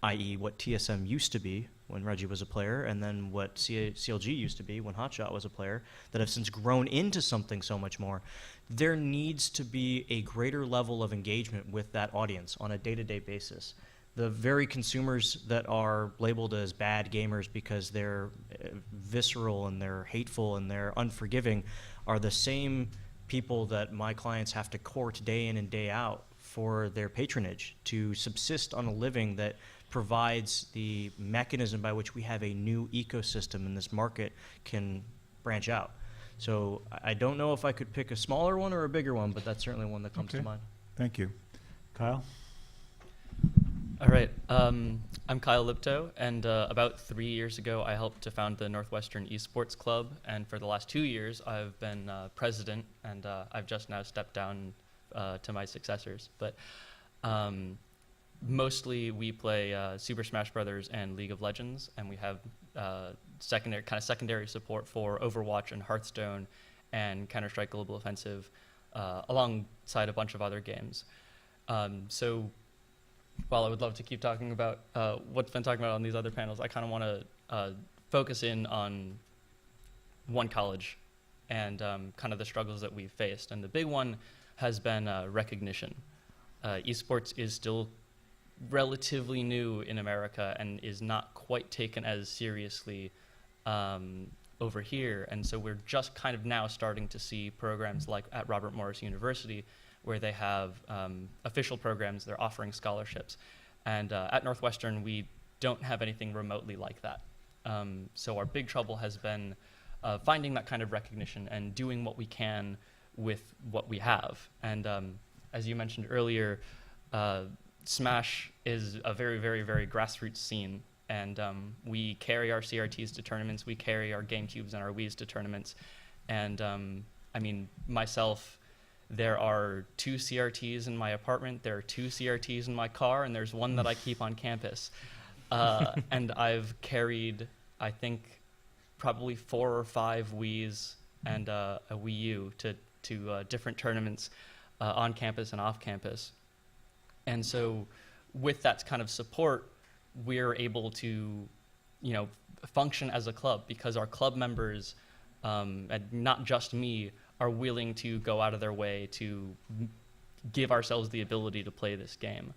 i.e. what TSM used to be when Reggie was a player, and then what CLG used to be when Hotshot was a player, that have since grown into something so much more. There needs to be a greater level of engagement with that audience on a day-to-day basis. The very consumers that are labeled as bad gamers because they're visceral and they're hateful and they're unforgiving are the same people that my clients have to court day in and day out for their patronage to subsist on a living that provides the mechanism by which we have a new ecosystem in this market can branch out. So I don't know if I could pick a smaller one or a bigger one, but that's certainly one that comes to mind. Thank you. Kyle? All right. I'm Kyle Liptow, and about 3 years ago, I helped to found the Northwestern Esports Club, and for the last 2 years, I've been president, and I've just now stepped down to my successors. But mostly we play Super Smash Brothers and League of Legends, and we have secondary support for Overwatch and Hearthstone and Counter-Strike Global Offensive, alongside a bunch of other games. So while I would love to keep talking about what's been talking about on these other panels, I kind of want to focus in on one college and kind of the struggles that we've faced. And the big one has been recognition. Esports is still relatively new in America and is not quite taken as seriously over here. And so we're just kind of now starting to see programs like at Robert Morris University, where they have official programs, they're offering scholarships. And at Northwestern, we don't have anything remotely like that. So our big trouble has been finding that kind of recognition and doing what we can with what we have. And as you mentioned earlier, Smash is a very, very, very grassroots scene. And we carry our CRTs to tournaments. We carry our GameCubes and our Wiis to tournaments. And I mean, myself, there are 2 CRTs in my apartment. There are 2 CRTs in my car, and there's one that I keep on campus. And I've carried, I think, probably 4 or 5 Wiis and a Wii U to different tournaments on campus and off campus. And so with that kind of support, we're able to, function as a club because our club members, and not just me, are willing to go out of their way to give ourselves the ability to play this game.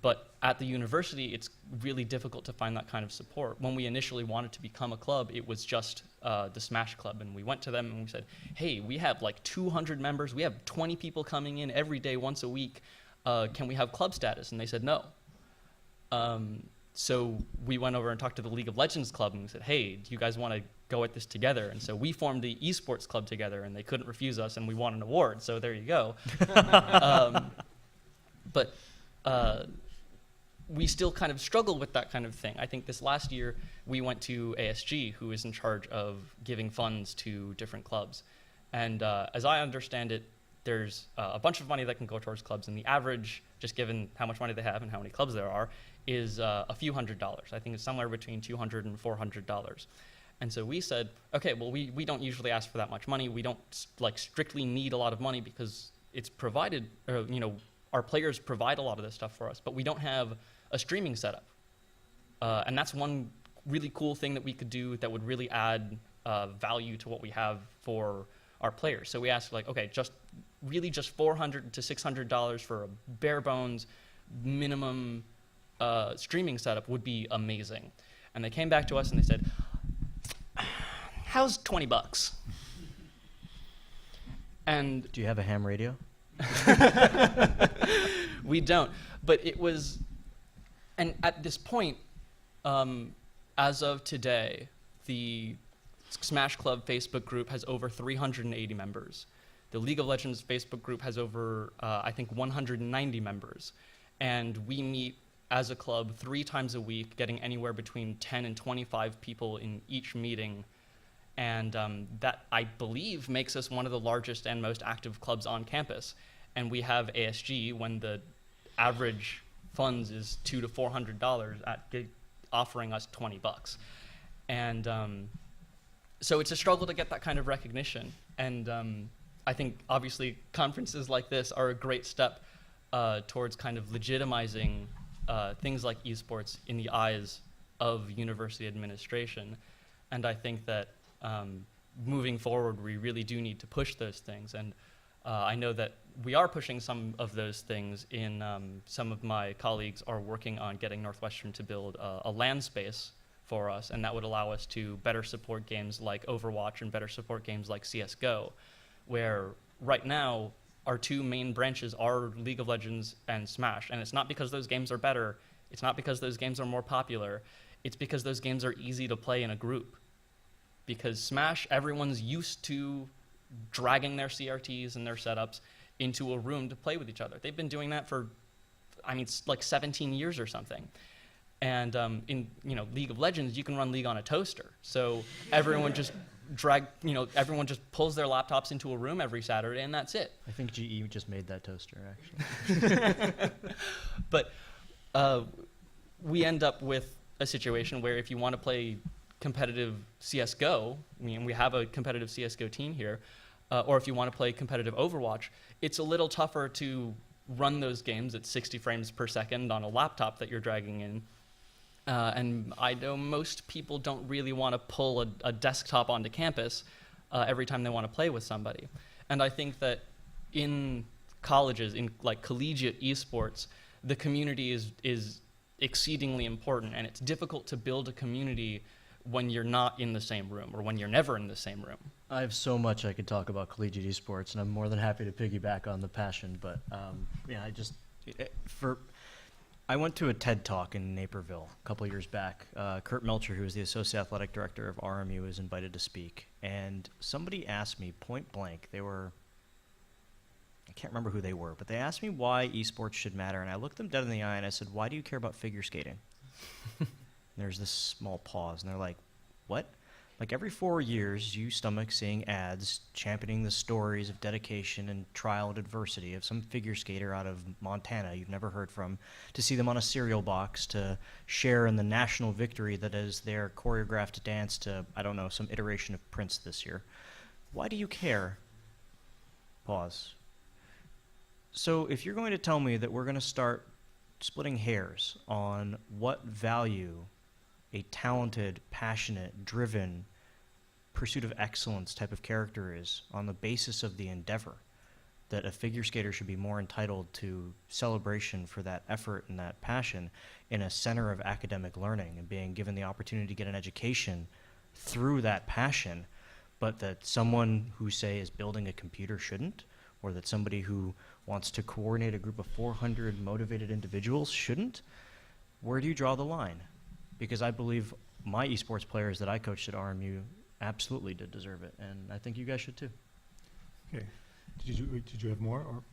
But at the university, it's really difficult to find that kind of support. When we initially wanted to become a club, it was just the Smash Club, and we went to them and we said, hey, we have like 200 members, we have 20 people coming in every day, once a week, can we have club status? And they said no. So we went over and talked to the League of Legends Club and we said, hey, do you guys want to go at this together? And so we formed the esports club together, and they couldn't refuse us, and we won an award, so there you go. But we still kind of struggle with that kind of thing. I think this last year we went to ASG, who is in charge of giving funds to different clubs. And as I understand it, there's a bunch of money that can go towards clubs, and the average, just given how much money they have and how many clubs there are, is a few $100s. I think it's somewhere between $200 and $400. And so we said, okay, well, we don't usually ask for that much money. We don't strictly need a lot of money because it's provided, our players provide a lot of this stuff for us, but we don't have a streaming setup. And that's one really cool thing that we could do that would really add value to what we have for our players. So we asked, okay, just $400 to $600 for a bare bones minimum streaming setup would be amazing. And they came back to us and they said, how's $20? And Do you have a ham radio? we don't. But it was, and at this point, as of today, the Smash Club Facebook group has over 380 members. The League of Legends Facebook group has over, I think, 190 members. And we meet as a club 3 times a week, getting anywhere between 10 and 25 people in each meeting. And that, I believe, makes us one of the largest and most active clubs on campus. And we have ASG when the average funds is $200 to $400 offering us $20. And so it's a struggle to get that kind of recognition. And I think, obviously, conferences like this are a great step towards kind of legitimizing things like esports in the eyes of university administration. And I think that moving forward, we really do need to push those things. And I know that we are pushing some of those things in some of my colleagues are working on getting Northwestern to build a LAN space for us, and that would allow us to better support games like Overwatch and better support games like CSGO, where right now our 2 main branches are League of Legends and Smash. And it's not because those games are better, it's not because those games are more popular, it's because those games are easy to play in a group. Because Smash, everyone's used to dragging their CRTs and their setups into a room to play with each other. They've been doing that for, it's like 17 years or something. And in League of Legends, you can run League on a toaster. So everyone just everyone just pulls their laptops into a room every Saturday, and that's it. I think GE just made that toaster, actually. But we end up with a situation where if you want to play competitive CSGO, we have a competitive CSGO team here, or if you want to play competitive Overwatch, it's a little tougher to run those games at 60 frames per second on a laptop that you're dragging in. And I know most people don't really want to pull a desktop onto campus every time they want to play with somebody. And I think that in colleges, in collegiate esports, the community is exceedingly important, and it's difficult to build a community when you're not in the same room or when you're never in the same room. I have so much I could talk about collegiate esports, and I'm more than happy to piggyback on the passion. But I went to a TED Talk in Naperville a couple of years back. Kurt Melcher, who is the Associate Athletic Director of RMU, was invited to speak. And somebody asked me point blank, I can't remember who they were, but they asked me why esports should matter. And I looked them dead in the eye and I said, why do you care about figure skating? There's this small pause, and they're like, what? Like every 4 years, you stomach seeing ads championing the stories of dedication and trial and adversity of some figure skater out of Montana you've never heard from, to see them on a cereal box, to share in the national victory that is their choreographed dance to, I don't know, some iteration of Prince this year. Why do you care? Pause. So if you're going to tell me that we're going to start splitting hairs on what value a talented, passionate, driven, pursuit of excellence type of character is on the basis of the endeavor, that a figure skater should be more entitled to celebration for that effort and that passion in a center of academic learning and being given the opportunity to get an education through that passion, but that someone who, say, is building a computer shouldn't, or that somebody who wants to coordinate a group of 400 motivated individuals shouldn't, where do you draw the line? Because I believe my esports players that I coached at RMU absolutely did deserve it, and I think you guys should too. Okay. Did you have more? Or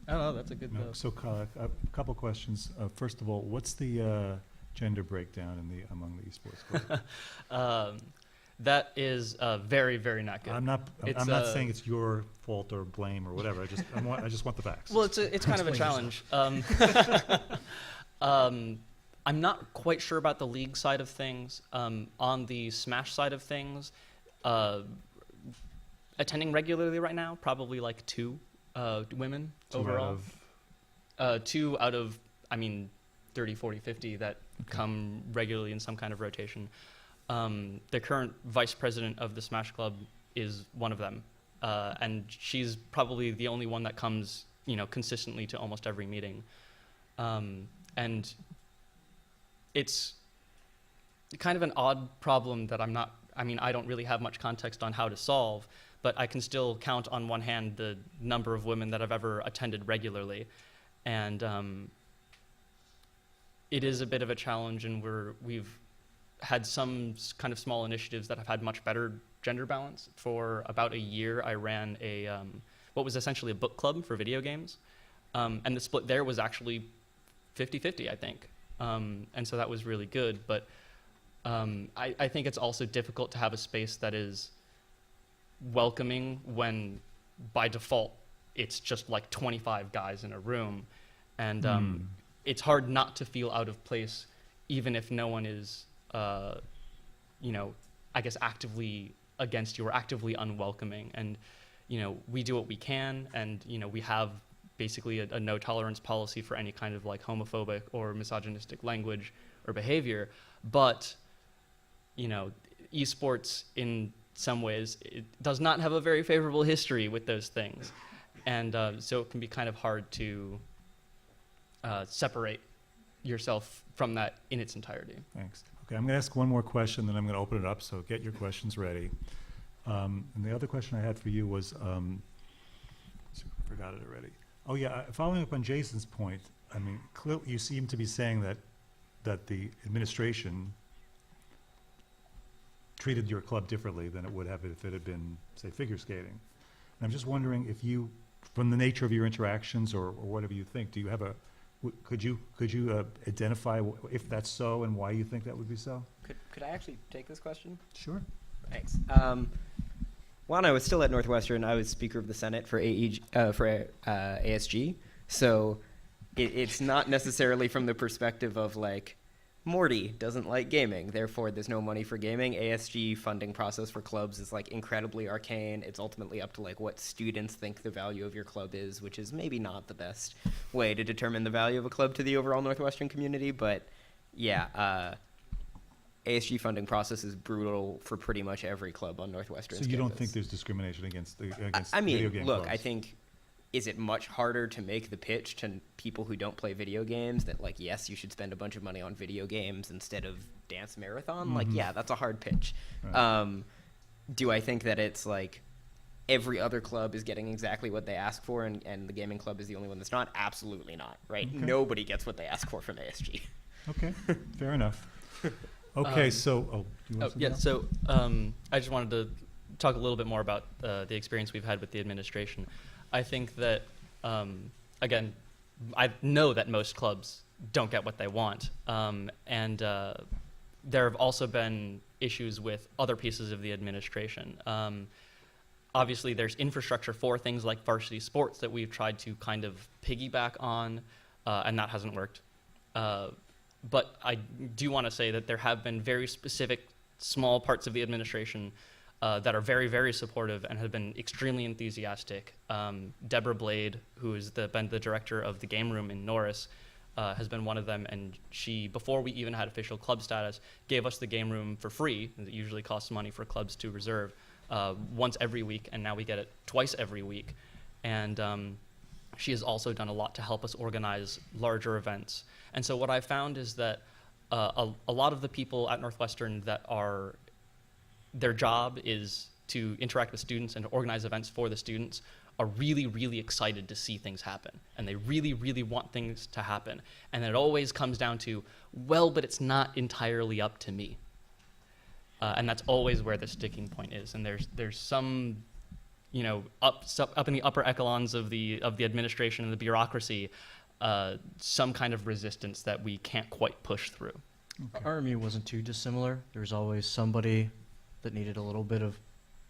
Oh, no, that's a good. no? So a couple questions. First of all, what's the gender breakdown among the esports players? That is very, very not good. I'm not It's, saying it's your fault or blame or whatever. I just want the facts. Well, it's kind of a challenge. I'm not quite sure about the league side of things. On the Smash side of things, attending regularly right now, probably like 2 women overall. Two out of, 30, 40, 50 that come regularly in some kind of rotation. The current vice president of the Smash Club is one of them. And she's probably the only one that comes, consistently to almost every meeting. And it's kind of an odd problem that I don't really have much context on how to solve, but I can still count on one hand the number of women that I've ever attended regularly. And it is a bit of a challenge, and we've had some kind of small initiatives that have had much better gender balance. For about a year, I ran what was essentially a book club for video games. And the split there was actually 50-50, I think. And so that was really good. But I think it's also difficult to have a space that is welcoming when, by default, it's just like 25 guys in a room. And it's hard not to feel out of place, even if no one is, actively against you or actively unwelcoming. And, we do what we can, and, we have basically a no tolerance policy for any kind of like homophobic or misogynistic language or behavior. But, esports in some ways, it does not have a very favorable history with those things. And so it can be kind of hard to separate yourself from that in its entirety. Thanks. Okay, I'm going to ask one more question, then I'm going to open it up, so get your questions ready. And the other question I had for you was, forgot it already. Oh yeah, following up on Jason's point, clearly you seem to be saying that the administration treated your club differently than it would have if it had been, say, figure skating. And I'm just wondering if you, from the nature of your interactions or whatever you think, do you have could you identify if that's so and why you think that would be so? Could I actually take this question? Sure. Thanks. When I was still at Northwestern, I was Speaker of the Senate for ASG. So it's not necessarily from the perspective of like, Morty doesn't like gaming, therefore there's no money for gaming. ASG funding process for clubs is like incredibly arcane. It's ultimately up to like what students think the value of your club is, which is maybe not the best way to determine the value of a club to the overall Northwestern community. But yeah, ASG funding process is brutal for pretty much every club on Northwestern's So you don't campus. think there's discrimination against I mean, video game look, clubs? I think, is it much harder to make the pitch to people who don't play video games that, like, yes, you should spend a bunch of money on video games instead of dance marathon? Like, yeah, that's a hard pitch. Right. Do I think that it's, like, every other club is getting exactly what they ask for, and the gaming club is the only one that's not? Absolutely not, right? Okay. Nobody gets what they ask for from ASG. Okay, fair enough. Okay, so, you want something Yeah, else? so I just wanted to talk a little bit more about the experience we've had with the administration. I think that, again, I know that most clubs don't get what they want. And there have also been issues with other pieces of the administration. Obviously, there's infrastructure for things like varsity sports that we've tried to kind of piggyback on, and that hasn't worked. But I do want to say that there have been very specific small parts of the administration that are very, very supportive and have been extremely enthusiastic. Deborah Blade, who has been the director of the game room in Norris, has been one of them, and she, before we even had official club status, gave us the game room for free. It usually costs money for clubs to reserve once every week, and now we get it twice every week. And she has also done a lot to help us organize larger events. And so what I found is that a lot of the people at Northwestern that are, their job is to interact with students and to organize events for the students, are really, really excited to see things happen. And they really, really want things to happen. And it always comes down to, well, but it's not entirely up to me. And that's always where the sticking point is. And there's some, you know, up in the upper echelons of the administration and the bureaucracy, some kind of resistance that we can't quite push through. RMU wasn't too dissimilar. There was always somebody that needed a little bit of,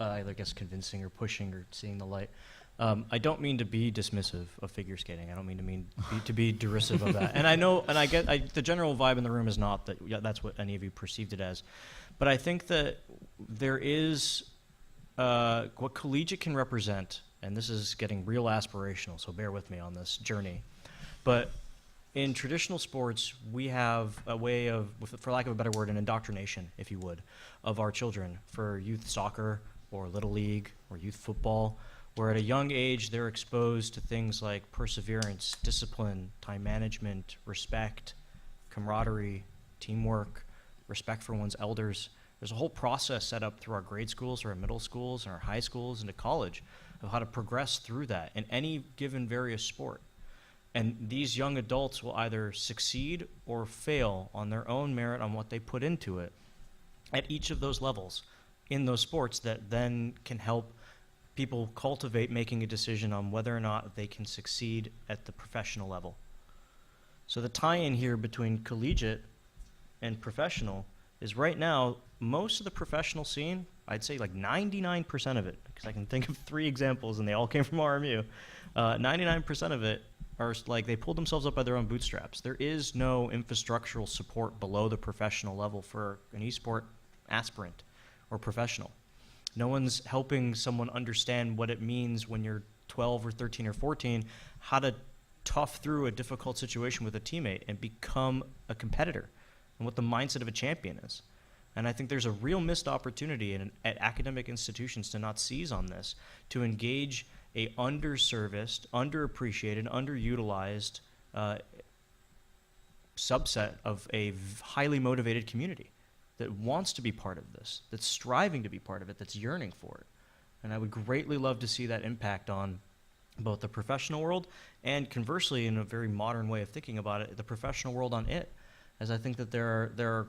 either I guess, convincing or pushing or seeing the light. I don't mean to be dismissive of figure skating. I don't mean to be derisive of that. And I know, and I get, the general vibe in the room is not that that's what any of you perceived it as. But I think that there is what collegiate can represent, and this is getting real aspirational, so bear with me on this journey. But in traditional sports, we have a way of, for lack of a better word, an indoctrination, if you would, of our children for youth soccer or little league or youth football, where at a young age they're exposed to things like perseverance, discipline, time management, respect, camaraderie, teamwork, respect for one's elders. There's a whole process set up through our grade schools, or our middle schools, and our high schools, into college of how to progress through that in any given various sport. And these young adults will either succeed or fail on their own merit on what they put into it at each of those levels in those sports that then can help people cultivate making a decision on whether or not they can succeed at the professional level. So the tie-in here between collegiate and professional is right now, most of the professional scene, I'd say like 99% of it, because I can think of 3 examples and they all came from RMU, 99% of it are like they pulled themselves up by their own bootstraps. There is no infrastructural support below the professional level for an esport aspirant or professional. No one's helping someone understand what it means when you're 12 or 13 or 14, how to tough through a difficult situation with a teammate and become a competitor, and what the mindset of a champion is. And I think there's a real missed opportunity at academic institutions to not seize on this, to engage a underserviced, underappreciated, underutilized subset of a highly motivated community that wants to be part of this, that's striving to be part of it, that's yearning for it. And I would greatly love to see that impact on both the professional world and, conversely, in a very modern way of thinking about it, the professional world on it. As I think that there are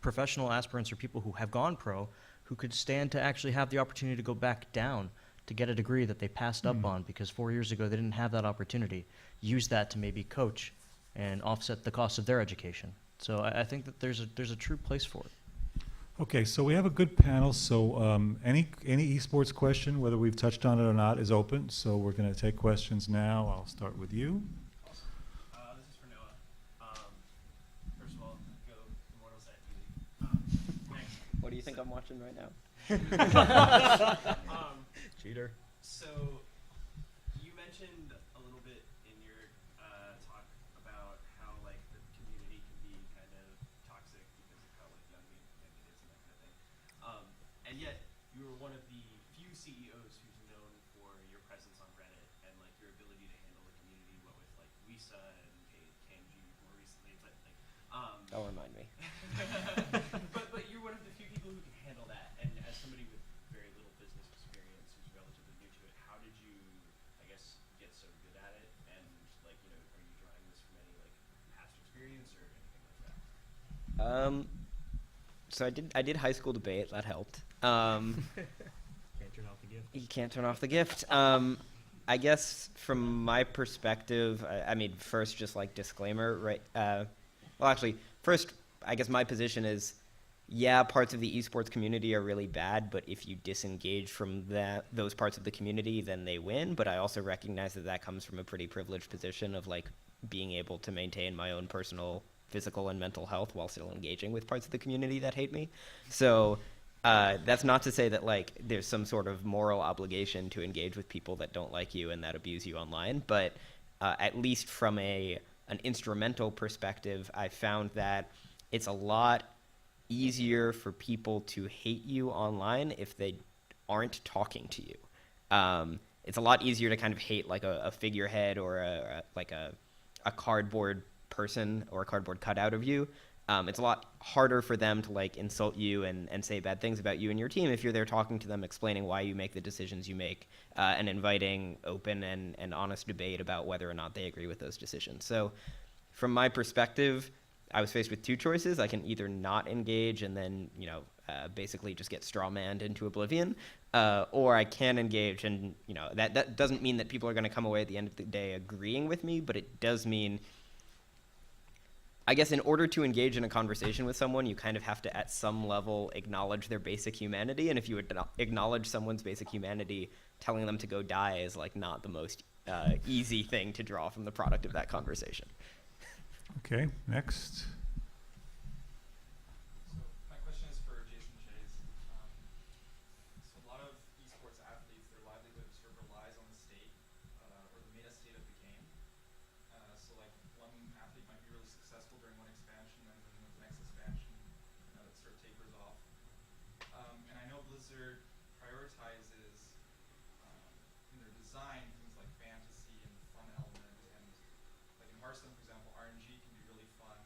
professional aspirants or people who have gone pro who could stand to actually have the opportunity to go back down to get a degree that they passed up on because 4 years ago they didn't have that opportunity. Use that to maybe coach and offset the cost of their education. So I think that there's a true place for it. Okay, so we have a good panel, so any esports question, whether we've touched on it or not, is open. So we're going to take questions now. I'll start with you. This is for Noah. First of all, go Immortals at Thanks. What do you think I'm watching right now? Cheater. So, you mentioned a little bit in your talk about how like the community can be kind of toxic because of how like young it is and that kind of thing. And yet, you were one of the few CEOs who's known for your presence on Reddit and like your ability to handle the community, what with like Lisa and KMG more recently. But like, Don't remind me. but you're one of the few people who can handle that. And as somebody with very little business experience who's relatively So I did high school debate. That helped. Can't turn off the gift. You can't turn off the gift. I guess from my perspective, I mean, first, just like disclaimer, right? Well, actually, first, I guess my position is, yeah, parts of the esports community are really bad, but if you disengage from those parts of the community, then they win. But I also recognize that comes from a pretty privileged position of like being able to maintain my own personal physical and mental health while still engaging with parts of the community that hate me. So that's not to say that like there's some sort of moral obligation to engage with people that don't like you and that abuse you online. But at least from an instrumental perspective, I found that it's a lot easier for people to hate you online if they aren't talking to you. It's a lot easier to kind of hate like a figurehead or a cardboard person or a cardboard cutout of you. It's a lot harder for them to like insult you and say bad things about you and your team if you're there talking to them, explaining why you make the decisions you make, and inviting open and honest debate about whether or not they agree with those decisions. So from my perspective, I was faced with two choices. I can either not engage and then, basically just get strawmanned into oblivion, or I can engage and, that doesn't mean that people are going to come away at the end of the day agreeing with me, but it does mean, I guess in order to engage in a conversation with someone, you kind of have to, at some level, acknowledge their basic humanity. And if you would acknowledge someone's basic humanity, telling them to go die is like not the most easy thing to draw from the product of that conversation. Okay, next. So my question is for Jason Chase. So a lot of esports athletes, their livelihood sort of relies on the state or the meta state of the game. So like one athlete might be really successful during one expansion, and then the next expansion, it sort of tapers off. And I know Blizzard prioritizes in their design things like fantasy and the fun element, and like in Hearthstone, for example, RNG can be really fun,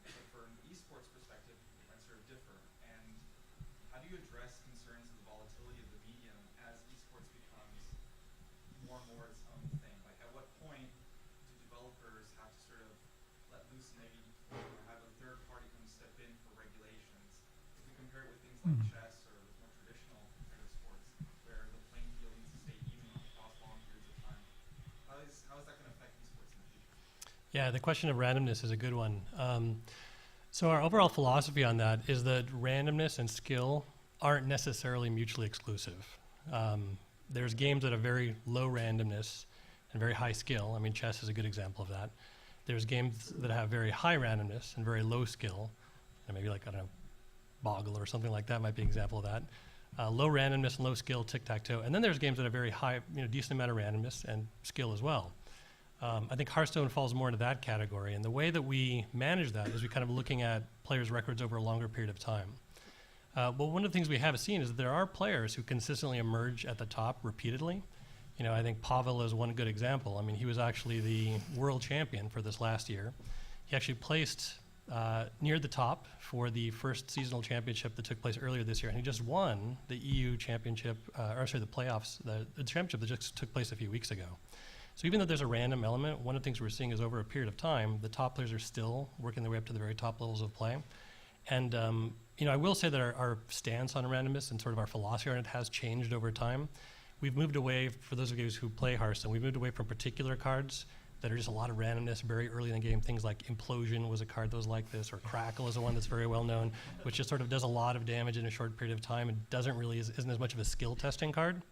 but for an esports perspective, it might sort of differ. And how do you address concerns of the volatility of the medium as esports becomes more and more its own thing? Like, at what point do developers have to sort of let loose and maybe have a third party come step in for regulations? If we compare it with things like chess or with more traditional competitive sports, where the playing field needs to stay even across long periods of time, how is that going to affect esports in the future? Yeah, the question of randomness is a good one. So our overall philosophy on that is that randomness and skill aren't necessarily mutually exclusive. There's games that have very low randomness and very high skill. I mean, chess is a good example of that. There's games that have very high randomness and very low skill, and maybe like, I don't know, Boggle or something like that might be an example of that. Low randomness and low skill, tic-tac-toe. And then there's games that have very high, decent amount of randomness and skill as well. I think Hearthstone falls more into that category. And the way that we manage that is we kind of looking at players' records over a longer period of time. But one of the things we have seen is that there are players who consistently emerge at the top repeatedly. I think Pavel is one good example. I mean, he was actually the world champion for this last year. He actually placed near the top for the first seasonal championship that took place earlier this year, and he just won the EU championship, the playoffs, the championship that just took place a few weeks ago. So even though there's a random element, one of the things we're seeing is over a period of time, the top players are still working their way up to the very top levels of play. And I will say that our stance on randomness and sort of our philosophy on it has changed over time. We've moved away, for those of you who play Hearthstone, we've moved away from particular cards that are just a lot of randomness very early in the game. Things like Implosion was a card that was like this, or Crackle is the one that's very well known, which just sort of does a lot of damage in a short period of time and isn't as much of a skill testing card.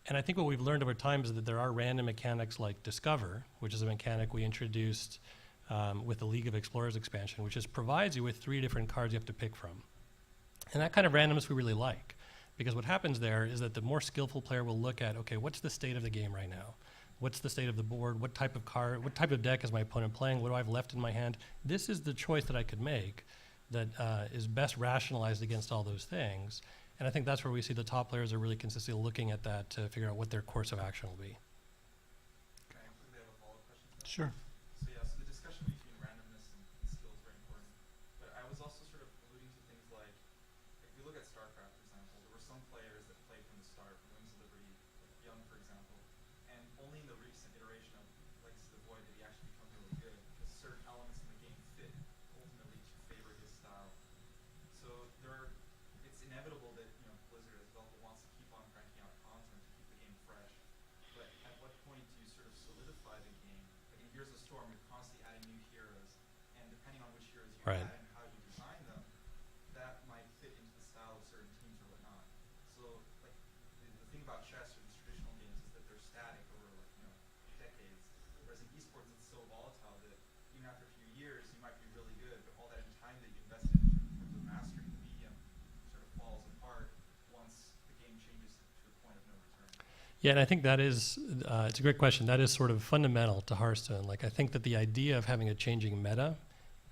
And I think what we've learned over time is that there are random mechanics like Discover, which is a mechanic we introduced with the League of Explorers expansion, which just provides you with 3 different cards you have to pick from. And that kind of randomness we really like, because what happens there is that the more skillful player will look at, okay, what's the state of the game right now? What's the state of the board? What type of card, what type of deck is my opponent playing? What do I have left in my hand? This is the choice that I could make that is best rationalized against all those things. And I think that's where we see the top players are really consistently looking at that to figure out what their course of action will be. Can I quickly have a follow-up question to that? Sure. So the discussion between randomness and skill is very important. But I was also sort of alluding to things like we look at StarCraft, for example, there were some players that played from the start, from Wings of Liberty, like Young, for example, and only in the recent iteration of Legacy of the Void did he actually become really good, because certain elements in the game fit ultimately to favor his So it's inevitable that Blizzard as developer wants to keep on cranking out content to keep the game fresh. But at what point do you sort of solidify the game? Like in Heroes of Storm, you're constantly adding new heroes, and depending on which heroes you Right. add and how you design them, that might fit into the style of certain teams or whatnot. So like the thing about chess or these traditional games is that they're static over decades, whereas in esports it's so volatile that even after a few years you might be really good, but all that time that you invested in terms of mastering the medium sort of falls apart once the game changes to a point of no return. Yeah, and I think that is, it's a great question. That is sort of fundamental to Hearthstone. Like, I think that the idea of having a changing meta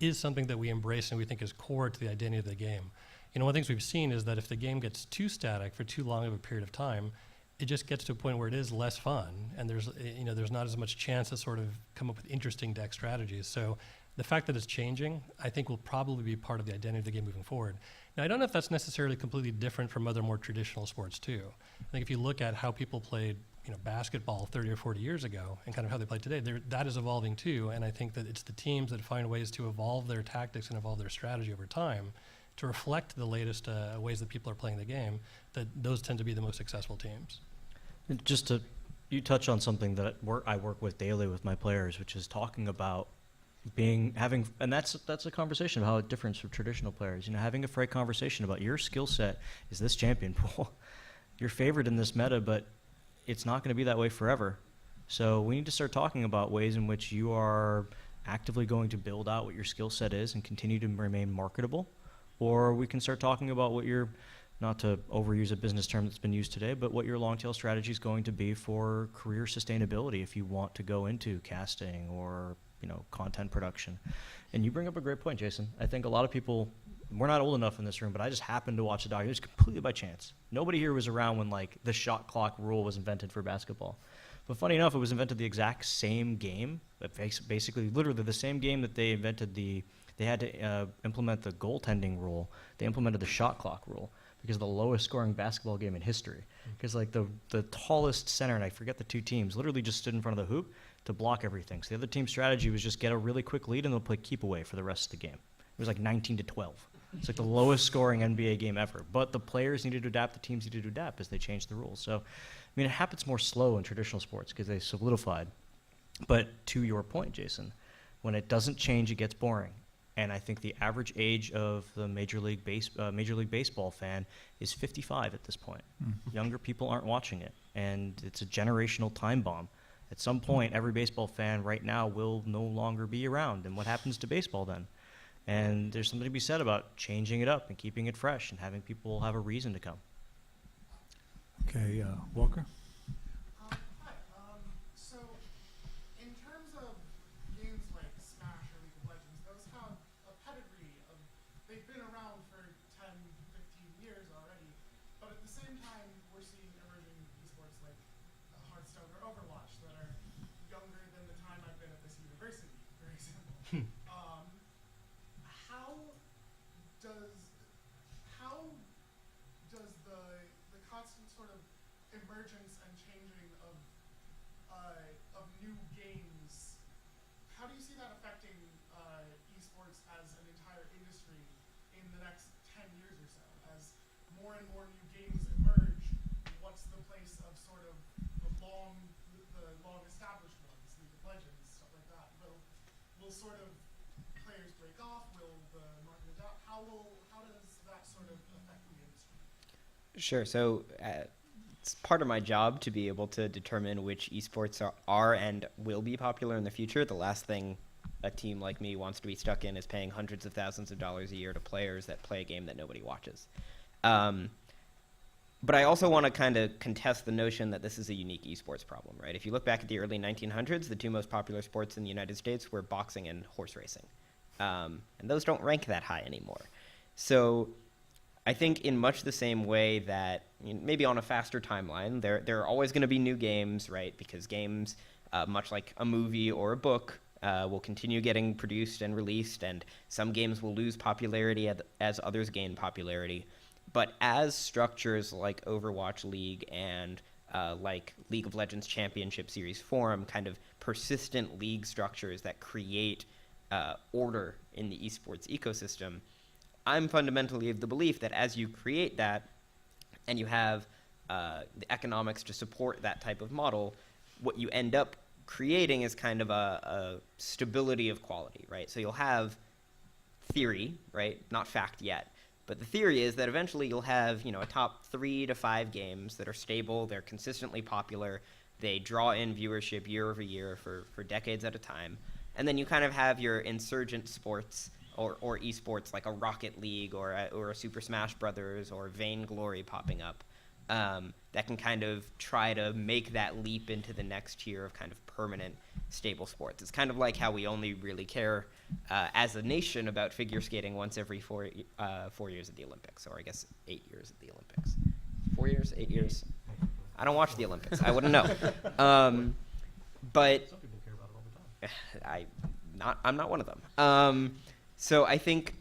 is something that we embrace and we think is core to the identity of the game. One of the things we've seen is that if the game gets too static for too long of a period of time, it just gets to a point where it is less fun, and there's not as much chance to sort of come up with interesting deck strategies. So the fact that it's changing, I think, will probably be part of the identity of the game moving forward. Now, I don't know if that's necessarily completely different from other more traditional sports too. I think if you look at how people played, basketball 30 or 40 years ago and kind of how they play today, that is evolving too. And I think that it's the teams that find ways to evolve their tactics and evolve their strategy over time to reflect the latest ways that people are playing the game, that those tend to be the most successful teams. And you touch on something that I work with daily with my players, which is talking about and that's a conversation of how it differs from traditional players. Having a frank conversation about your skill set is this champion pool. You're favored in this meta, but it's not going to be that way forever. So we need to start talking about ways in which you are actively going to build out what your skill set is and continue to remain marketable. Or we can start talking about what your, not to overuse a business term that's been used today, but what your long tail strategy is going to be for career sustainability if you want to go into casting or content production. And you bring up a great point, Jason. I think a lot of people, we're not old enough in this room, but I just happened to watch the documentary just completely by chance. Nobody here was around when the shot clock rule was invented for basketball. But funny enough, it was invented the exact same game, basically literally the same game that they invented they had to implement the goaltending rule. They implemented the shot clock rule because of the lowest scoring basketball game in history. Because the tallest center, and I forget the two teams, literally just stood in front of the hoop to block everything. So the other team's strategy was just get a really quick lead and they'll play keep away for the rest of the game. It was like 19-12. It's like the lowest scoring NBA game ever. But the players needed to adapt, the teams needed to adapt as they changed the rules. So, it happens more slow in traditional sports because they solidified. But to your point, Jason, when it doesn't change, it gets boring. And I think the average age of the Major League Baseball fan is 55 at this point. Younger people aren't watching it, and it's a generational time bomb. At some point, every baseball fan right now will no longer be around, and what happens to baseball then? And there's something to be said about changing it up and keeping it fresh and having people have a reason to come. Okay, Walker? Hi. So, in terms of games like Smash or League of Legends, those have a pedigree of, they've been around for 10, 15 years already, but at the same time, we're seeing emerging esports like Hearthstone or Overwatch that are younger than the time I've been at this university, for example. How does the constant sort of emergence and changing of new games, how do you see that affecting esports as an entire industry in the next 10 years or so? As more and more new games emerge, what's the place of sort of the long established ones, League of Legends, stuff like that? Will sort of players break off? Will the market adapt? How does that sort of affect the industry? Sure. So it's part of my job to be able to determine which esports are and will be popular in the future. The last thing a team like me wants to be stuck in is paying hundreds of thousands of dollars a year to players that play a game that nobody watches. But I also want to kind of contest the notion that this is a unique esports problem, right? If you look back at the early 1900s, the two most popular sports in the United States were boxing and horse racing. And those don't rank that high anymore. So I think in much the same way that maybe on a faster timeline, there are always going to be new games, right? Because games, much like a movie or a book, will continue getting produced and released, and some games will lose popularity as others gain popularity. But as structures like Overwatch League and like League of Legends Championship Series form, kind of persistent league structures that create order in the esports ecosystem, I'm fundamentally of the belief that as you create that and you have the economics to support that type of model, what you end up creating is kind of a stability of quality, right? So you'll have theory, right? Not fact yet. But the theory is that eventually you'll have, a top 3 to 5 games that are stable, they're consistently popular, they draw in viewership year over year for decades at a time. And then you kind of have your insurgent sports or esports like a Rocket League or a Super Smash Brothers or Vainglory popping up that can kind of try to make that leap into the next tier of kind of permanent, stable sports. It's kind of like how we only really care as a nation about figure skating once every 4 years at the Olympics, or I guess 8 years at the Olympics. 4 years, 8 years? I don't watch the Olympics. I wouldn't know. But Some people care about it all the time. I'm not one of them. So I think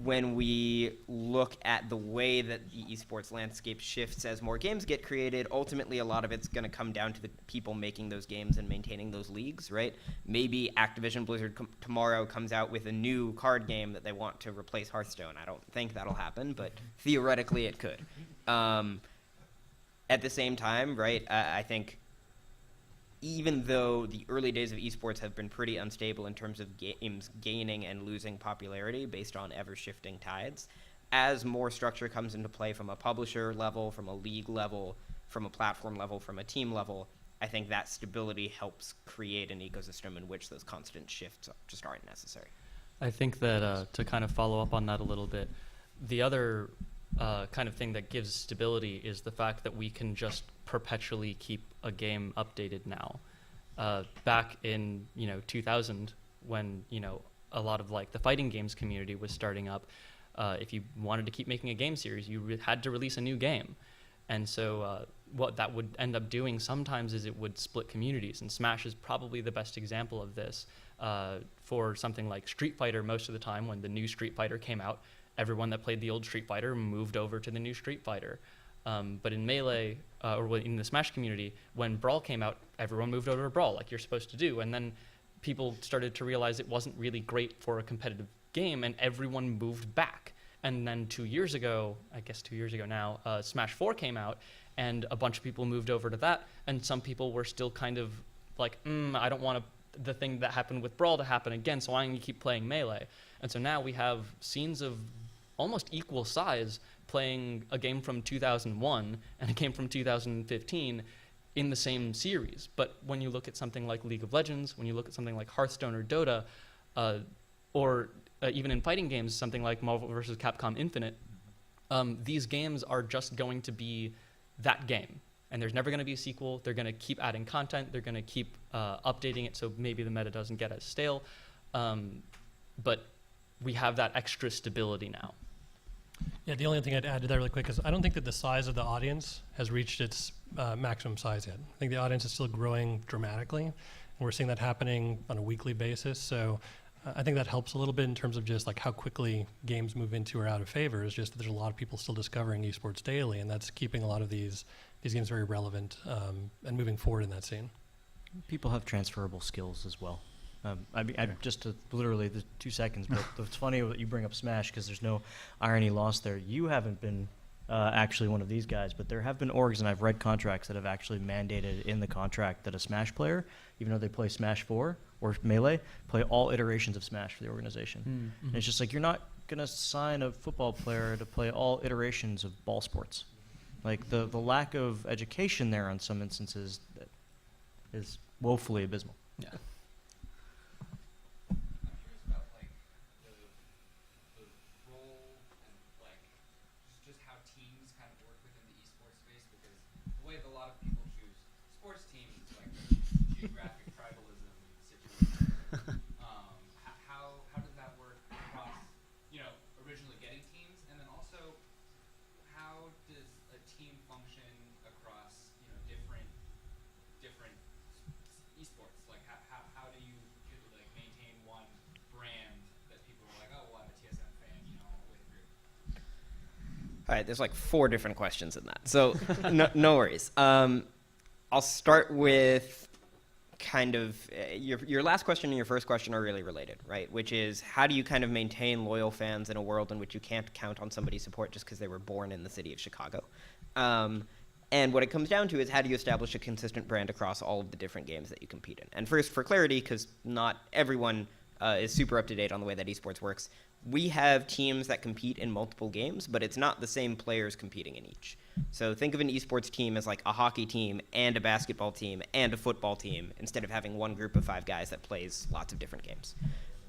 when we look at the way that the esports landscape shifts as more games get created, ultimately a lot of it's going to come down to the people making those games and maintaining those leagues, right? Maybe Activision Blizzard tomorrow comes out with a new card game that they want to replace Hearthstone. I don't think that'll happen, but theoretically it could. At the same time, right, I think even though the early days of esports have been pretty unstable in terms of games gaining and losing popularity based on ever-shifting tides, as more structure comes into play from a publisher level, from a league level, from a platform level, from a team level, I think that stability helps create an ecosystem in which those constant shifts just aren't necessary. I think that to kind of follow up on that a little bit, the other kind of thing that gives stability is the fact that we can just perpetually keep a game updated now. Back in 2000, when a lot of like the fighting games community was starting up, if you wanted to keep making a game series, you had to release a new game, and so what that would end up doing sometimes is it would split communities, and Smash is probably the best example of this. For something like Street Fighter, most of the time when the new Street Fighter came out, everyone that played the old Street Fighter moved over to the new Street Fighter. But in Melee, or in the Smash community, when Brawl came out, everyone moved over to Brawl, like you're supposed to do. And then people started to realize it wasn't really great for a competitive game, and everyone moved back. And then 2 years ago, I guess 2 years ago now, Smash 4 came out, and a bunch of people moved over to that, and some people were still kind of like, I don't want the thing that happened with Brawl to happen again, so I'm going to keep playing Melee. And so now we have scenes of almost equal size playing a game from 2001 and a game from 2015 in the same series. But when you look at something like League of Legends, when you look at something like Hearthstone or Dota, or even in fighting games, something like Marvel vs. Capcom Infinite, these games are just going to be that game. And there's never going to be a sequel. They're going to keep adding content. They're going to keep updating it so maybe the meta doesn't get as stale. But we have that extra stability now. Yeah, the only thing I'd add to that really quick is I don't think that the size of the audience has reached its maximum size yet. I think the audience is still growing dramatically, and we're seeing that happening on a weekly basis. So I think that helps a little bit in terms of just like how quickly games move into or out of favor. Is just that there's a lot of people still discovering esports daily, and that's keeping a lot of these games very relevant and moving forward in that scene. People have transferable skills as well. Just to literally the 2 seconds, but it's funny that you bring up Smash because there's no irony lost there. You haven't been actually one of these guys, but there have been orgs, and I've read contracts that have actually mandated in the contract that a Smash player, even though they play Smash 4 or Melee, play all iterations of Smash for the organization. Mm-hmm. And it's just like you're not going to sign a football player to play all iterations of ball sports. Like the lack of education there on some instances that is woefully abysmal. Yeah. I'm curious about like the role and like just how teams kind of work within the esports space, because the way that a lot of people choose sports teams is like the geographic tribalism situation. How does that work across originally getting teams, and then also how does a team function across different esports? Like how do you like maintain one brand that people are like, oh well, I'm a TSM fan, all the way through? All right, there's like 4 different questions in that. So no worries. I'll start with kind of your last question and your first question are really related, right? Which is, how do you kind of maintain loyal fans in a world in which you can't count on somebody's support just because they were born in the city of Chicago? And what it comes down to is, how do you establish a consistent brand across all of the different games that you compete in? And first, for clarity, because not everyone is super up to date on the way that esports works, we have teams that compete in multiple games, but it's not the same players competing in each. So think of an esports team as like a hockey team and a basketball team and a football team, instead of having one group of 5 guys that plays lots of different games.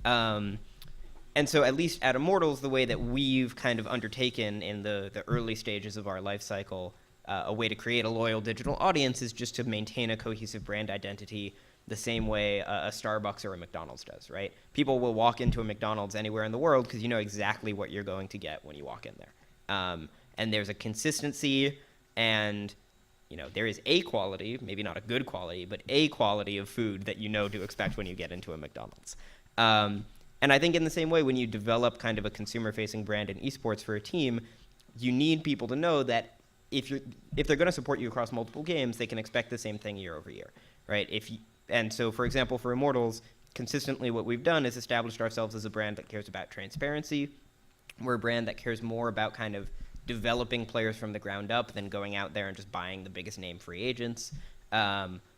And so at least at Immortals, the way that we've kind of undertaken in the early stages of our life cycle, a way to create a loyal digital audience is just to maintain a cohesive brand identity the same way a Starbucks or a McDonald's does, right? People will walk into a McDonald's anywhere in the world because you know exactly what you're going to get when you walk in there. And there's a consistency, and there is a quality, maybe not a good quality, but a quality of food that you know to expect when you get into a McDonald's. And I think in the same way, when you develop kind of a consumer-facing brand in esports for a team, you need people to know that if they're going to support you across multiple games, they can expect the same thing year over year, right? And so, for example, for Immortals, consistently what we've done is established ourselves as a brand that cares about transparency. We're a brand that cares more about kind of developing players from the ground up than going out there and just buying the biggest name free agents.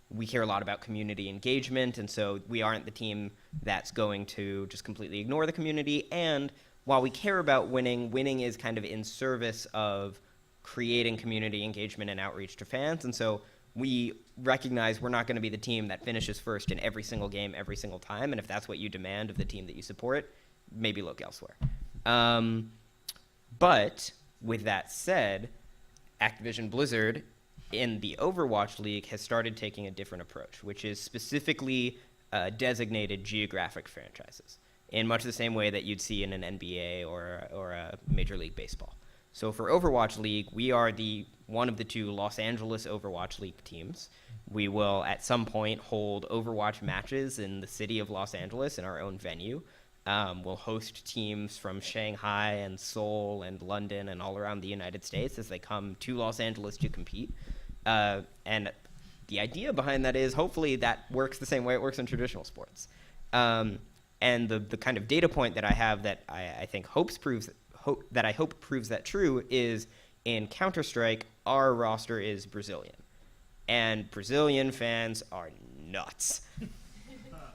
We care a lot about community engagement, and so we aren't the team that's going to just completely ignore the community. And while we care about winning is kind of in service of creating community engagement and outreach to fans. And so we recognize we're not going to be the team that finishes first in every single game every single time. And if that's what you demand of the team that you support, maybe look elsewhere. But with that said, Activision Blizzard in the Overwatch League has started taking a different approach, which is specifically designated geographic franchises, in much the same way that you'd see in an NBA or a Major League Baseball. So for Overwatch League, we are one of the 2 Los Angeles Overwatch League teams. We will at some point hold Overwatch matches in the city of Los Angeles in our own venue. We'll host teams from Shanghai and Seoul and London and all around the United States as they come to Los Angeles to compete. And the idea behind that is, hopefully that works the same way it works in traditional sports. And the kind of data point that I have that I think hope proves that true is, in Counter-Strike, our roster is Brazilian. And Brazilian fans are nuts.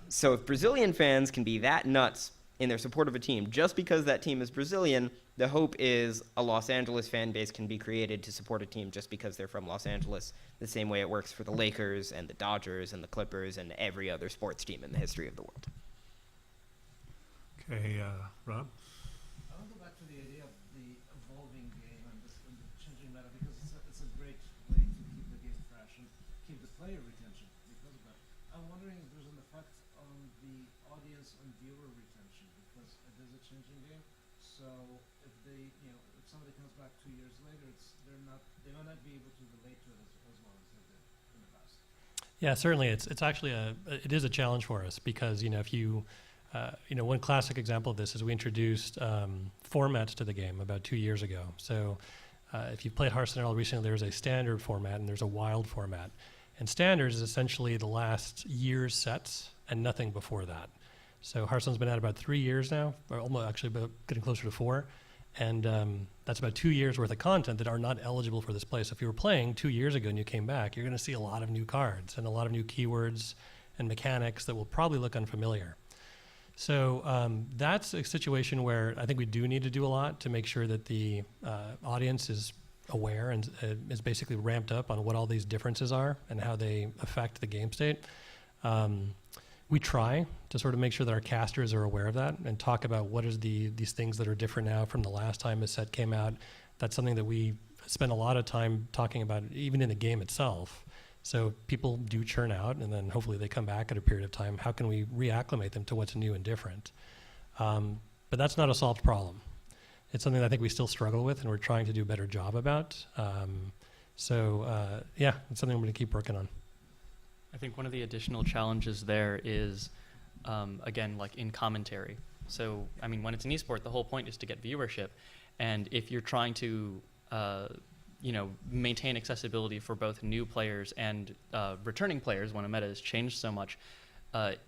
So if Brazilian fans can be that nuts in their support of a team just because that team is Brazilian, the hope is a Los Angeles fan base can be created to support a team just because they're from Los Angeles, the same way it works for the Lakers and the Dodgers and the Clippers and every other sports team in the history of the world. Okay, Rob? I want to go back to the idea of the evolving game and the changing meta, because it's a great way to keep the game fresh and keep the player retention because of that. I'm wondering if there's an effect on the audience and viewer retention, because it is a changing game. So if if somebody comes back 2 years later, they might not be able to relate to it as well as they did in the past. Yeah, certainly. It's actually it is a challenge for us, because if you one classic example of this is we introduced formats to the game about 2 years ago. So if you've played Hearthstone recently, there's a standard format and there's a wild format. And standard is essentially the last year's sets and nothing before that. So Hearthstone's been out about 3 years now, or almost actually about getting closer to 4. And that's about 2 years worth of content that are not eligible for this play. So if you were playing 2 years ago and you came back, you're going to see a lot of new cards and a lot of new keywords and mechanics that will probably look unfamiliar. So that's a situation where I think we do need to do a lot to make sure that the audience is aware and is basically ramped up on what all these differences are and how they affect the game state. We try to sort of make sure that our casters are aware of that and talk about what is these things that are different now from the last time a set came out. That's something that we spend a lot of time talking about, even in the game itself. So people do churn out, and then hopefully they come back at a period of time. How can we reacclimate them to what's new and different? But that's not a solved problem. It's something that I think we still struggle with, and we're trying to do a better job about. Yeah, it's something I'm going to keep working on. I think one of the additional challenges there is, again, like in commentary. So, when it's an esport, the whole point is to get viewership. And if you're trying to maintain accessibility for both new players and returning players when a meta has changed so much,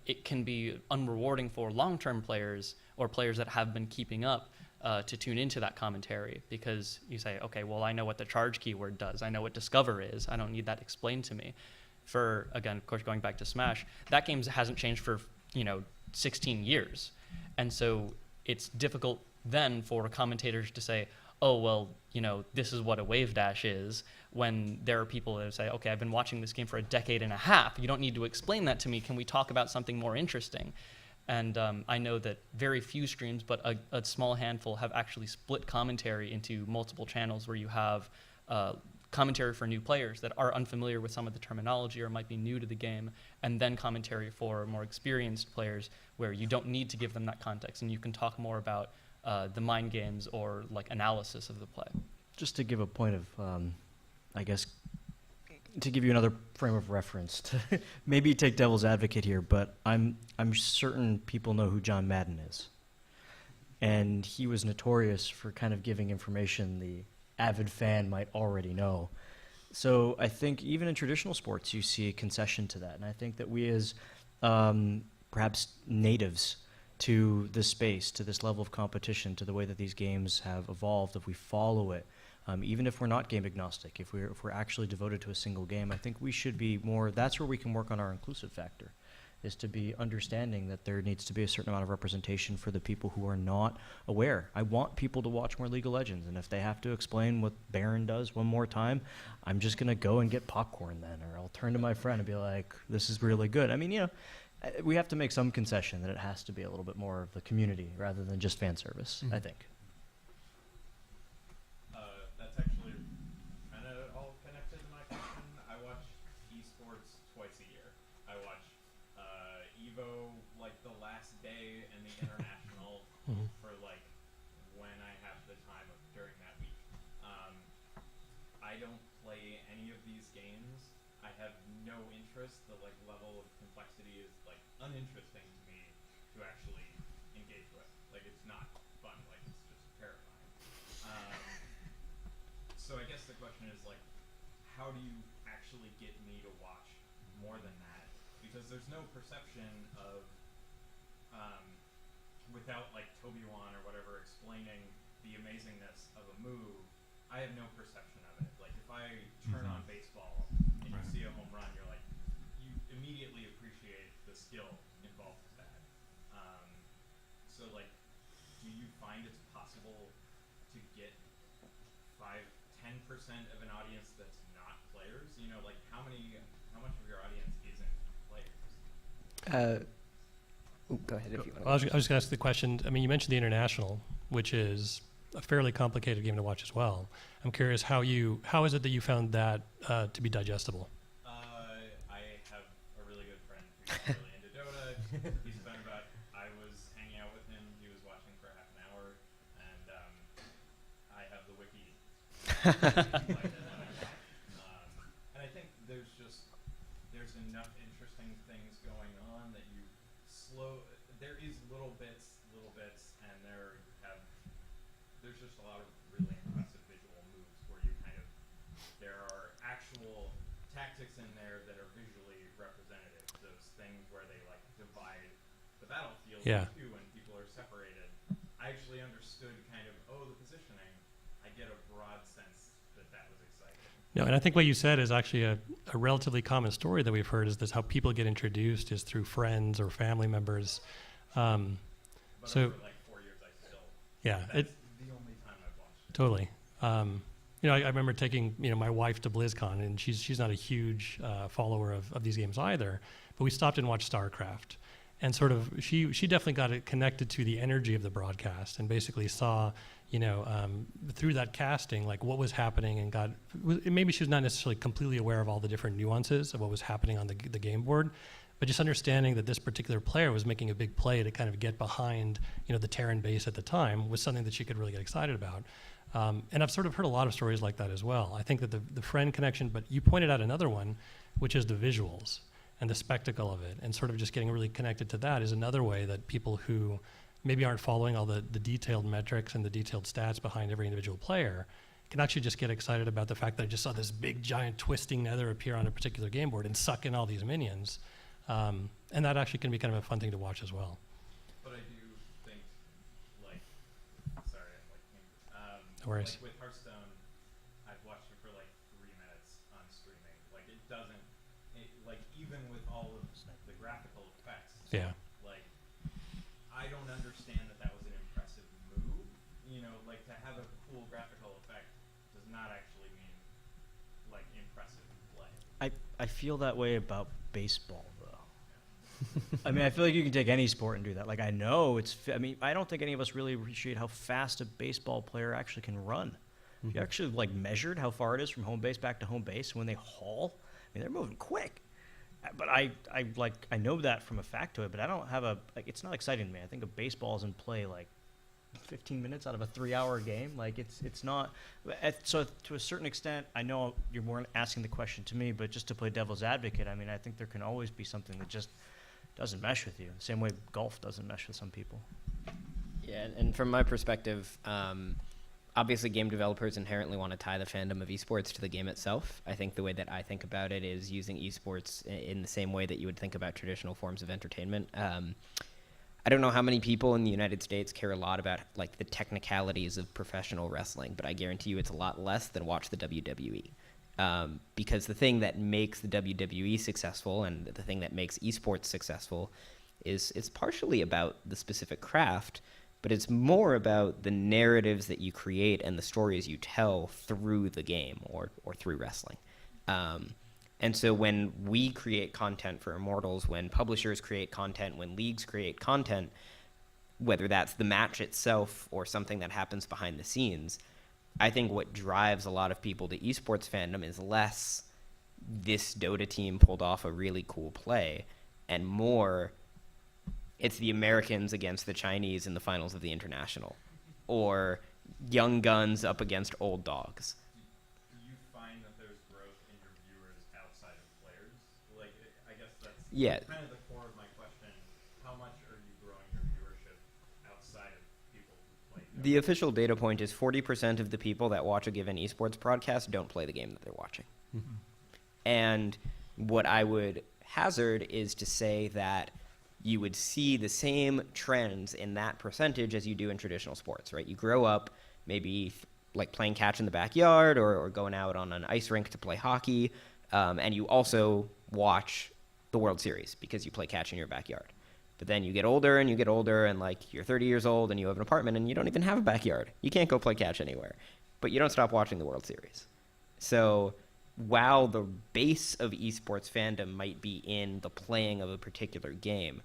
it can be unrewarding for long-term players or players that have been keeping up to tune into that commentary, because you say, okay, well, I know what the charge keyword does. I know what discover is. I don't need that explained to me. For, again, of course, going back to Smash, that game hasn't changed for, 16 years. And so it's difficult then for commentators to say, oh, well, this is what a wave dash is, when there are people that say, okay, I've been watching this game for a decade and a half. You don't need to explain that to me. Can we talk about something more interesting? And I know that very few streams, but a small handful, have actually split commentary into multiple channels where you have commentary for new players that are unfamiliar with some of the terminology or might be new to the game, and then commentary for more experienced players where you don't need to give them that context and you can talk more about the mind games or like analysis of the play. Just to give a point of, I guess, to give you another frame of reference, to maybe take devil's advocate here, but I'm certain people know who John Madden is. And he was notorious for kind of giving information the avid fan might already know. So I think even in traditional sports, you see a concession to that. And I think that we as perhaps natives to this space, to this level of competition, to the way that these games have evolved, if we follow it, even if we're not game agnostic, if we're actually devoted to a single game, I think we should be more, that's where we can work on our inclusive factor, is to be understanding that there needs to be a certain amount of representation for the people who are not aware. I want people to watch more League of Legends, and if they have to explain what Baron does one more time, I'm just going to go and get popcorn then, or I'll turn to my friend and be like, this is really good. I mean, we have to make some concession that it has to be a little bit more of the community rather than just fan service, I think. That's actually kind of all connected to my question. I watch esports twice a year. I watch EVO like the last day and the international for like when I have the time during that week. I don't play any of these games. I have no interest. The like level of complexity is like uninteresting to me to actually engage with. Like it's not fun. Like it's just terrifying. So I guess the question is like, how do you actually get me to watch more than that? Because there's no perception of, without like Tobywan or whatever explaining the amazingness of a move, I have no perception of it. Like if I turn on baseball and you see a home run, you're like, you immediately appreciate the skill involved with that. So like, do you find it's possible to get 5-10% of an audience that's not players? Like how much of your audience isn't players? Go ahead if you want. I was just going to ask the question. I mean, you mentioned the international, which is a fairly complicated game to watch as well. I'm curious how is it that you found that to be digestible? I have a really good friend who's really into Dota. He spent I was hanging out with him, he was watching for half an hour, and I have the wiki. And I think there's enough interesting things going on that there is little bits, and there's just a lot of really impressive visual moves where there are actual tactics in there that are visually representative. Those things where they like divide the battlefield in two and people are separated. I actually understood the positioning. I get a broad sense that was exciting. No, and I think what you said is actually a relatively common story that we've heard, is this how people get introduced is through friends or family members. But over like 4 years, I still. Yeah. That's the only time I've watched it. Totally. I remember taking my wife to BlizzCon, and she's not a huge follower of these games either, but we stopped and watched StarCraft, and sort of she definitely got it connected to the energy of the broadcast, and basically saw through that casting like what was happening, and maybe she was not necessarily completely aware of all the different nuances of what was happening on the game board, but just understanding that this particular player was making a big play to kind of get behind the Terran base at the time was something that she could really get excited about. And I've sort of heard a lot of stories like that as well. I think that the friend connection, but you pointed out another one, which is the visuals and the spectacle of it, and sort of just getting really connected to that is another way that people who maybe aren't following all the detailed metrics and the detailed stats behind every individual player can actually just get excited about the fact that I just saw this big giant twisting nether appear on a particular game board and suck in all these minions. And that actually can be kind of a fun thing to watch as well. But I do think, like, sorry, I'm like, No worries. like with Hearthstone, I've watched it for like 3 minutes on streaming. Like, it doesn't, like, even with all of the graphical effects, Yeah. like, I don't understand that was an impressive move. You know, like, to have a cool graphical effect does not actually mean, like, impressive play. I feel that way about baseball, though. I mean, I feel like you can take any sport and do that. Like, I know I mean, I don't think any of us really appreciate how fast a baseball player actually can run. If you actually, like, measured how far it is from home base back to home base, when they haul, I mean, they're moving quick. But I know that from a factoid, but I don't have like, it's not exciting to me. I think a baseball is in play, like, 15 minutes out of a 3-hour game. Like, it's not. So to a certain extent, I know you're more asking the question to me, but just to play devil's advocate, I mean, I think there can always be something that just doesn't mesh with you. The same way golf doesn't mesh with some people. Yeah, and from my perspective, obviously game developers inherently want to tie the fandom of esports to the game itself. I think the way that I think about it is using esports in the same way that you would think about traditional forms of entertainment. I don't know how many people in the United States care a lot about, like, the technicalities of professional wrestling, but I guarantee you it's a lot less than watch the WWE. Because the thing that makes the WWE successful and the thing that makes esports successful is it's partially about the specific craft, but it's more about the narratives that you create and the stories you tell through the game or through wrestling. And so when we create content for Immortals, when publishers create content, when leagues create content, whether that's the match itself or something that happens behind the scenes, I think what drives a lot of people to esports fandom is less this Dota team pulled off a really cool play, and more it's the Americans against the Chinese in the finals of the International, or young guns up against old dogs. Do you find that there's growth in your viewers outside of players? Like, I guess that's kind of the core of my question. How much are you growing your viewership outside of people who play? The official data point is 40% of the people that watch a given esports broadcast don't play the game that they're watching. Mm-hmm. And what I would hazard is to say that you would see the same trends in that percentage as you do in traditional sports, right? You grow up maybe like playing catch in the backyard or going out on an ice rink to play hockey, and you also watch the World Series because you play catch in your backyard. But then you get older and like you're 30 years old and you have an apartment and you don't even have a backyard. You can't go play catch anywhere, but you don't stop watching the World Series. So while the base of esports fandom might be in the playing of a particular game,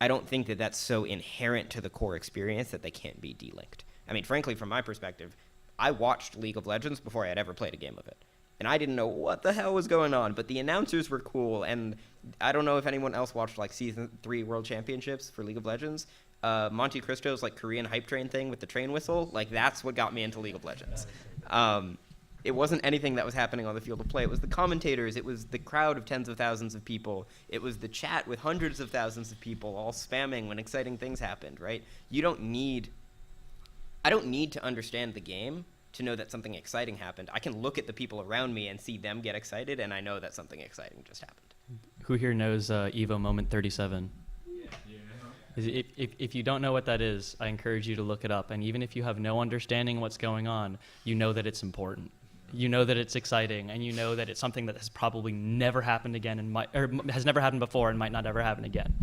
I don't think that that's so inherent to the core experience that they can't be delinked. I mean, frankly, from my perspective, I watched League of Legends before I had ever played a game of it. And I didn't know what the hell was going on, but the announcers were cool. And I don't know if anyone else watched like Season 3 World Championships for League of Legends. Monte Cristo's like Korean hype train thing with the train whistle, like that's what got me into League of Legends. It wasn't anything that was happening on the field of play. It was the commentators. It was the crowd of tens of thousands of people. It was the chat with hundreds of thousands of people all spamming when exciting things happened, right? I don't need to understand the game to know that something exciting happened. I can look at the people around me and see them get excited, and I know that something exciting just happened. Who here knows Evo Moment 37? If you don't know what that is, I encourage you to look it up. And even if you have no understanding of what's going on, you know that it's important. You know that it's exciting, and you know that it's something that has probably never happened again and has never happened before and might not ever happen again.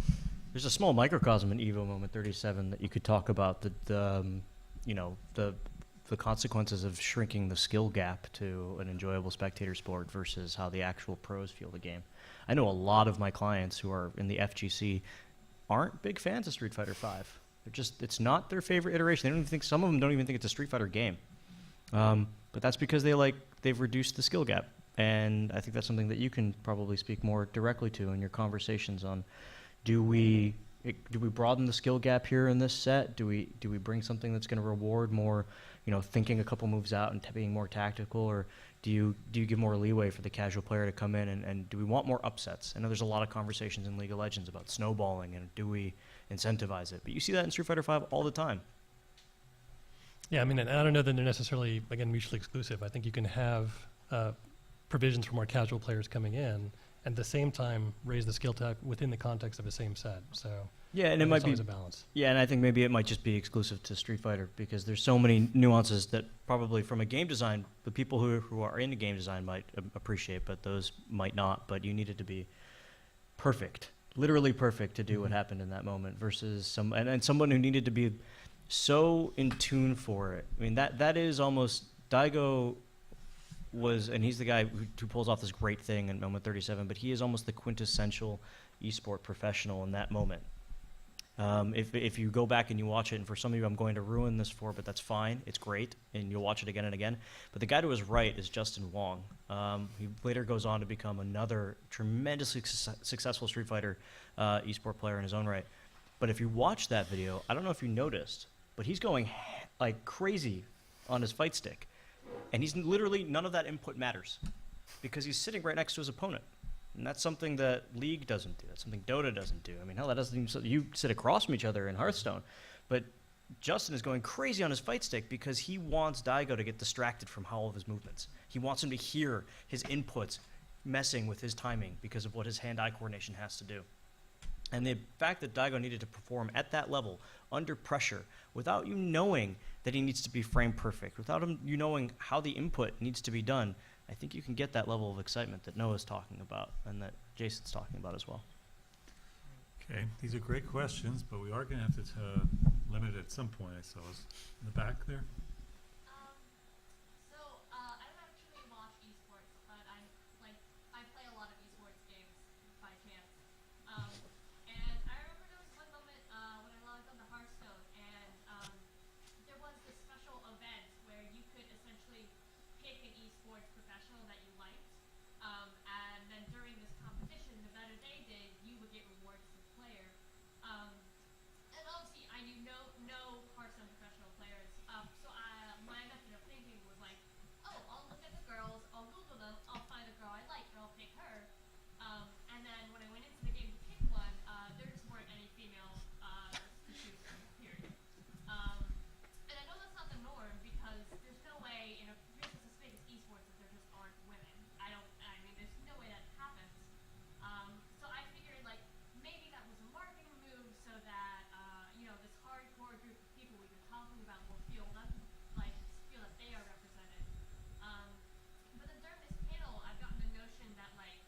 There's a small microcosm in Evo Moment 37 that you could talk about the consequences of shrinking the skill gap to an enjoyable spectator sport versus how the actual pros feel the game. I know a lot of my clients who are in the FGC aren't big fans of Street Fighter V. It's not their favorite iteration. Some of them don't even think it's a Street Fighter game. But that's because they've reduced the skill gap. And I think that's something that you can probably speak more directly to in your conversations on, do we broaden the skill gap here in this set? Do we bring something that's going to reward more, thinking a couple moves out and being more tactical, or do you give more leeway for the casual player to come in, and do we want more upsets? I know there's a lot of conversations in League of Legends about snowballing and do we incentivize it, but you see that in Street Fighter V all the time. Yeah, I mean, and I don't know that they're necessarily, again, mutually exclusive. I think you can have provisions for more casual players coming in, and at the same time raise the skill type within the context of the same set. So Yeah, and I it think might it's be always a balance. Yeah, and I think maybe it might just be exclusive to Street Fighter because there's so many nuances that probably from a game design, the people who are into game design might appreciate, but those might not. But you need it to be perfect, literally perfect to do what happened in that moment versus and someone who needed to be so in tune for it. I mean, that is almost Daigo was, and he's the guy who pulls off this great thing in moment 37, but he is almost the quintessential esport professional in that moment. If you go back and you watch it, and for some of you I'm going to ruin this for, but that's fine, it's great, and you'll watch it again and again. But the guy to his right is Justin Wong. He later goes on to become another tremendously successful Street Fighter esport player in his own right. But if you watch that video, I don't know if you noticed, but he's going like crazy on his fight stick. And he's literally, none of that input matters because he's sitting right next to his opponent. And that's something that League doesn't do. That's something Dota doesn't do. I mean, hell, that doesn't even, you sit across from each other in Hearthstone. But Justin is going crazy on his fight stick because he wants Daigo to get distracted from all of his movements. He wants him to hear his inputs messing with his timing because of what his hand-eye coordination has to do. And the fact that Daigo needed to perform at that level, under pressure, without you knowing that he needs to be frame perfect, without you knowing how the input needs to be done, I think you can get that level of excitement that Noah's talking about and that Jason's talking about as well. Okay, these are great questions, but we are going to have to limit it at some point, I suppose. In the back there? So I don't actually watch esports, but I play a lot of esports games by chance. And I remember there was one moment when I logged on to Hearthstone, and there was this special event where you could essentially pick an esports professional that you liked, and then during this competition, the better they did, you would get rewards as a player. And obviously, I knew no Hearthstone professional players, so my method of thinking was like, oh, I'll look at the girls, I'll Google them, I'll find a girl I like, and I'll pick her. And then when I went into the game to pick one, there just weren't any female to choose from, period. And I know that's not the norm because there's no way in a business as big as esports that there just aren't women. I mean, there's no way that happens. So I figured like maybe that was a marketing move so that this hardcore group of people we've been talking about will feel that they are represented. But then during this panel, I've gotten the notion that like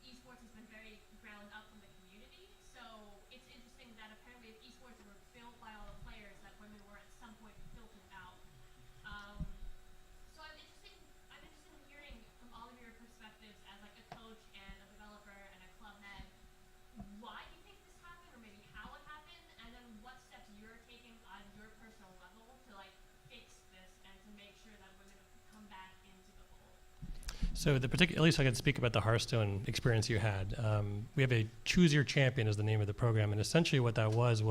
esports has been very ground up from the community. So it's interesting that apparently if esports were built by all the players, that women were at some point filtered out. So I'm interested in hearing from all of your perspectives as like a coach and a developer and a club head, why you think this happened or maybe how it happened, and then what steps you're taking on your personal level to like fix this and to make sure that women come back into the fold. So at least I can speak about the Hearthstone experience you had. We have a Choose Your Champion is the name of the program, and essentially what that was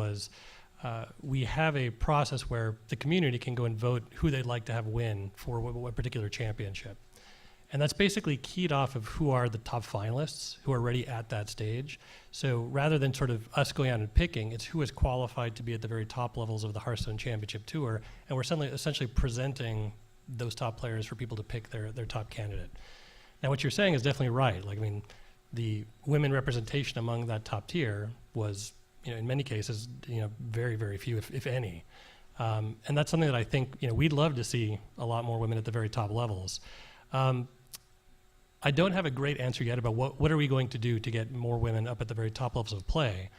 we have a process where the community can go and vote who they'd like to have win for what particular championship. And that's basically keyed off of who are the top finalists who are already at that stage. So rather than sort of us going out and picking, it's who is qualified to be at the very top levels of the Hearthstone Championship Tour, and we're essentially presenting those top players for people to pick their top candidate. Now, what you're saying is definitely right. Like, I mean, the women representation among that top tier was, in many cases, very, very few, if any. And that's something that I think, we'd love to see a lot more women at the very top levels. I don't have a great answer yet about what are we going to do to get more women up at the very top levels of play.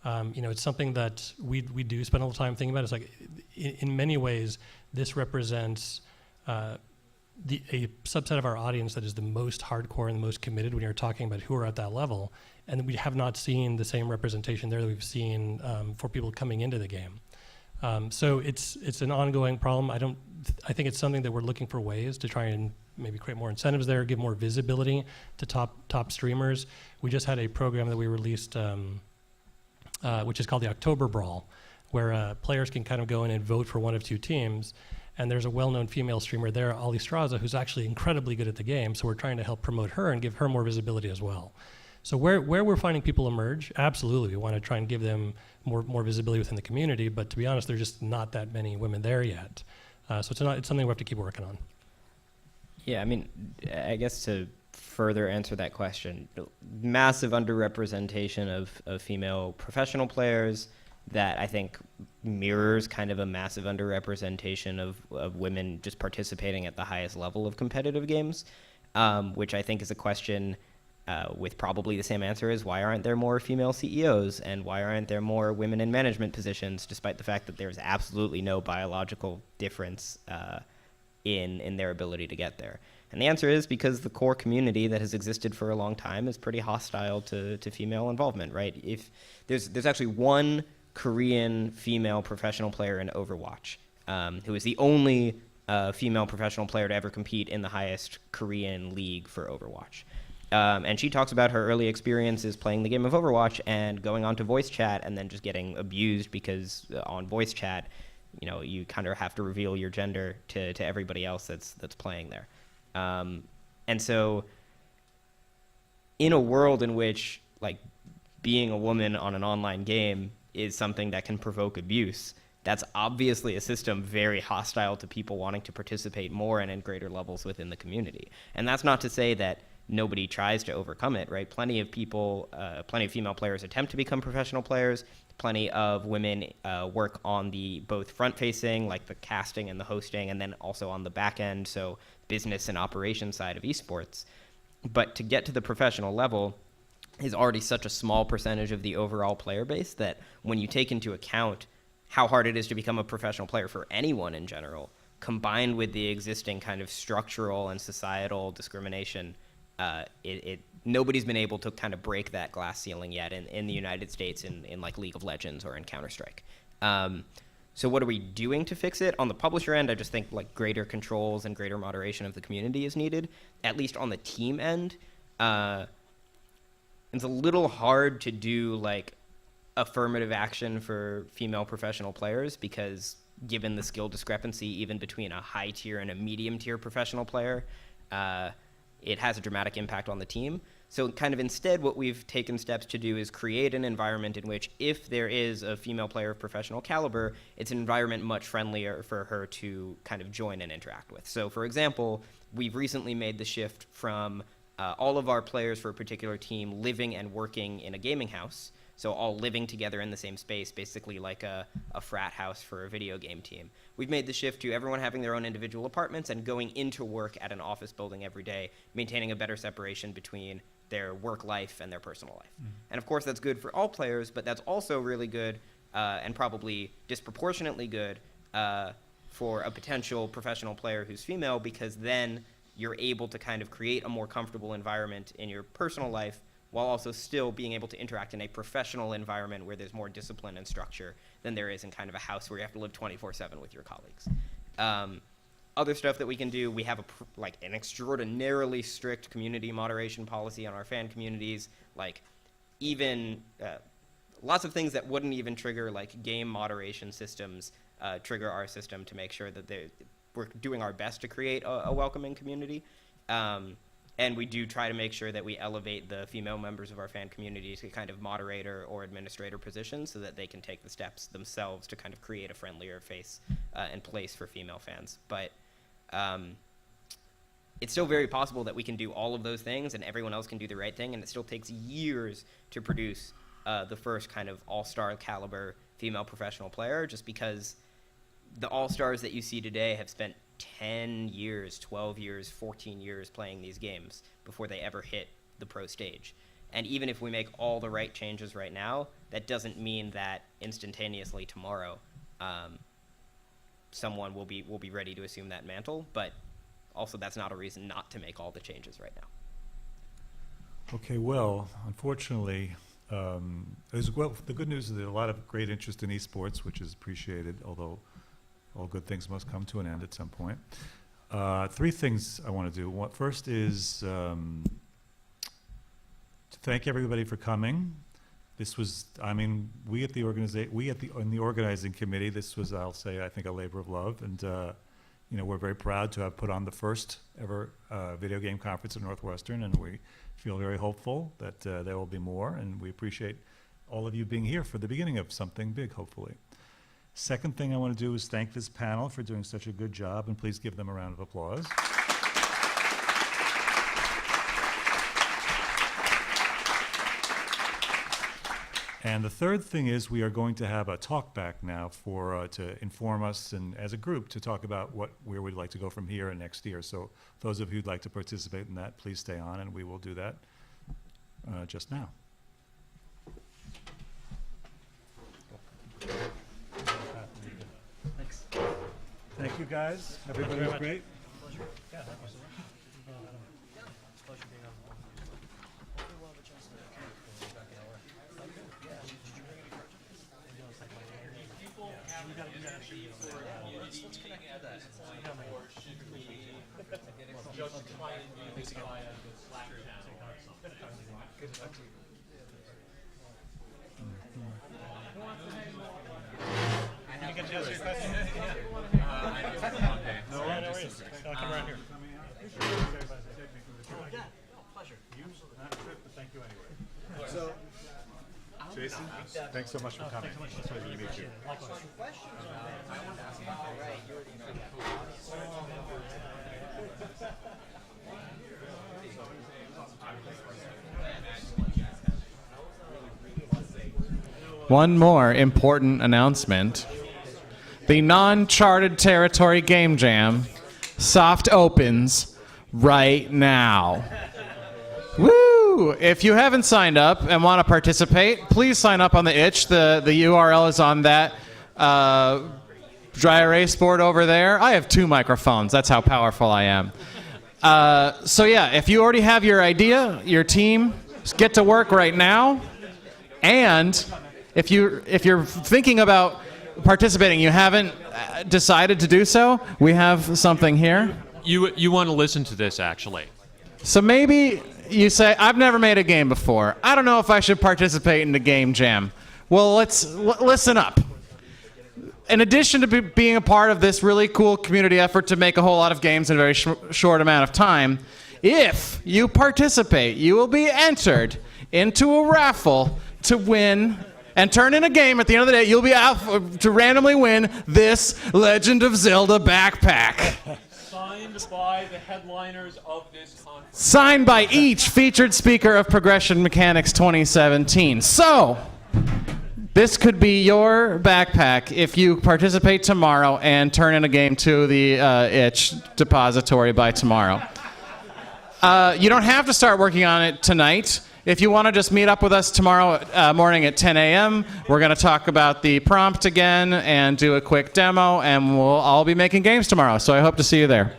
It's something that we do spend a little time thinking about. It's like, in many ways, this represents a subset of our audience that is the most hardcore and the most committed when you're talking about who are at that level. And we have not seen the same representation there that we've seen for people coming into the game. So it's an ongoing problem. I think it's something that we're looking for ways to try and maybe create more incentives there, give more visibility to top streamers. We just had a program that we released, which is called the October Brawl, where players can kind of go in and vote for one of two teams. And there's a well-known female streamer there, Ali Straza, who's actually incredibly good at the game. So we're trying to help promote her and give her more visibility as well. So where we're finding people emerge, absolutely, we want to try and give them more visibility within the community. But to be honest, there's just not that many women there yet. So it's something we have to keep working on. Yeah, I mean, I guess to further answer that question, massive underrepresentation of female professional players that I think mirrors kind of a massive underrepresentation of women just participating at the highest level of competitive games, which I think is a question with probably the same answer as why aren't there more female CEOs and why aren't there more women in management positions, despite the fact that there's absolutely no biological difference in their ability to get there. And the answer is because the core community that has existed for a long time is pretty hostile to female involvement, right? If there's actually one Korean female professional player in Overwatch, who is the only female professional player to ever compete in the highest Korean league for Overwatch. And she talks about her early experiences playing the game of Overwatch and going on to voice chat and then just getting abused because on voice chat, you know, you kind of have to reveal your gender to everybody else that's playing there. And so in a world in which like being a woman on an online game is something that can provoke abuse, that's obviously a system very hostile to people wanting to participate more and in greater levels within the community. And that's not to say that nobody tries to overcome it, right? Plenty of people, plenty of female players attempt to become professional players. Plenty of women work on the both front-facing, like the casting and the hosting, and then also on the back end, so business and operation side of esports. But to get to the professional level is already such a small percentage of the overall player base that when you take into account how hard it is to become a professional player for anyone in general, combined with the existing kind of structural and societal discrimination, nobody's been able to kind of break that glass ceiling yet in the United States in like League of Legends or in Counter-Strike. So what are we doing to fix it? On the publisher end, I just think like greater controls and greater moderation of the community is needed. At least on the team end, it's a little hard to do like affirmative action for female professional players because given the skill discrepancy even between a high tier and a medium tier professional player, it has a dramatic impact on the team. So kind of instead what we've taken steps to do is create an environment in which if there is a female player of professional caliber, it's an environment much friendlier for her to kind of join and interact with. So for example, we've recently made the shift from all of our players for a particular team living and working in a gaming house, so all living together in the same space, basically like a frat house for a video game team. We've made the shift to everyone having their own individual apartments and going into work at an office building every day, maintaining a better separation between their work life and their personal life. And of course that's good for all players, but that's also really good and probably disproportionately good for a potential professional player who's female, because then you're able to kind of create a more comfortable environment in your personal life while also still being able to interact in a professional environment where there's more discipline and structure than there is in kind of a house where you have to live 24/7 with your colleagues. Other stuff that we can do, we have an extraordinarily strict community moderation policy on our fan communities, like even lots of things that wouldn't even trigger like game moderation systems trigger our system to make sure that we're doing our best to create a welcoming community. And we do try to make sure that we elevate the female members of our fan community to kind of moderator or administrator positions so that they can take the steps themselves to kind of create a friendlier face and place for female fans. But it's still very possible that we can do all of those things and everyone else can do the right thing, and it still takes years to produce the first kind of all-star caliber female professional player, just because the all-stars that you see today have spent 10 years, 12 years, 14 years playing these games before they ever hit the pro stage. And even if we make all the right changes right now, that doesn't mean that instantaneously tomorrow someone will be ready to assume that mantle, but also that's not a reason not to make all the changes right now. Okay, well, unfortunately, the good news is there's a lot of great interest in esports, which is appreciated, although all good things must come to an end at some point. Three things I want to do. First is to thank everybody for coming. This was, I mean, in the organizing committee, this was, I'll say, I think, a labor of love, and you know, we're very proud to have put on the first ever video game conference at Northwestern, and we feel very hopeful that there will be more, and we appreciate all of you being here for the beginning of something big, hopefully. Second thing I want to do is thank this panel for doing such a good job, and please give them a round of applause. And the third thing is we are going to have a talk back now for to inform us and as a group to talk about where we'd like to go from here and next year. So those of you who'd like to participate in that, please stay on, and we will do that just now. Thanks. Thank you, guys. Everybody was great. Jason, thanks so much for coming. It's a pleasure to meet you. One more important announcement. The non-charted territory game jam soft opens right now. Woo! If you haven't signed up and want to participate, please sign up on the itch. The URL is on that dry erase board over there. I have 2 microphones. That's how powerful I am. So yeah, if you already have your idea, your team, just get to work right now. And if you're thinking about participating, you haven't decided to do so, we have something here. You want to listen to this, actually. So maybe you say, I've never made a game before. I don't know if I should participate in the game jam. Well, listen up. In addition to being a part of this really cool community effort to make a whole lot of games in a very short amount of time, if you participate, you will be entered into a raffle to win and turn in a game. At the end of the day, you'll be out to randomly win this Legend of Zelda backpack. Signed by the headliners of this conference. Signed by each featured speaker of Progression Mechanics 2017. So, this could be your backpack if you participate tomorrow and turn in a game to the itch depository by tomorrow. You don't have to start working on it tonight. If you want to just meet up with us tomorrow morning at 10 a.m., we're going to talk about the prompt again and do a quick demo, and we'll all be making games tomorrow. So I hope to see you there.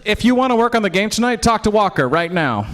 If you want to work on the game tonight, talk to Walker right now.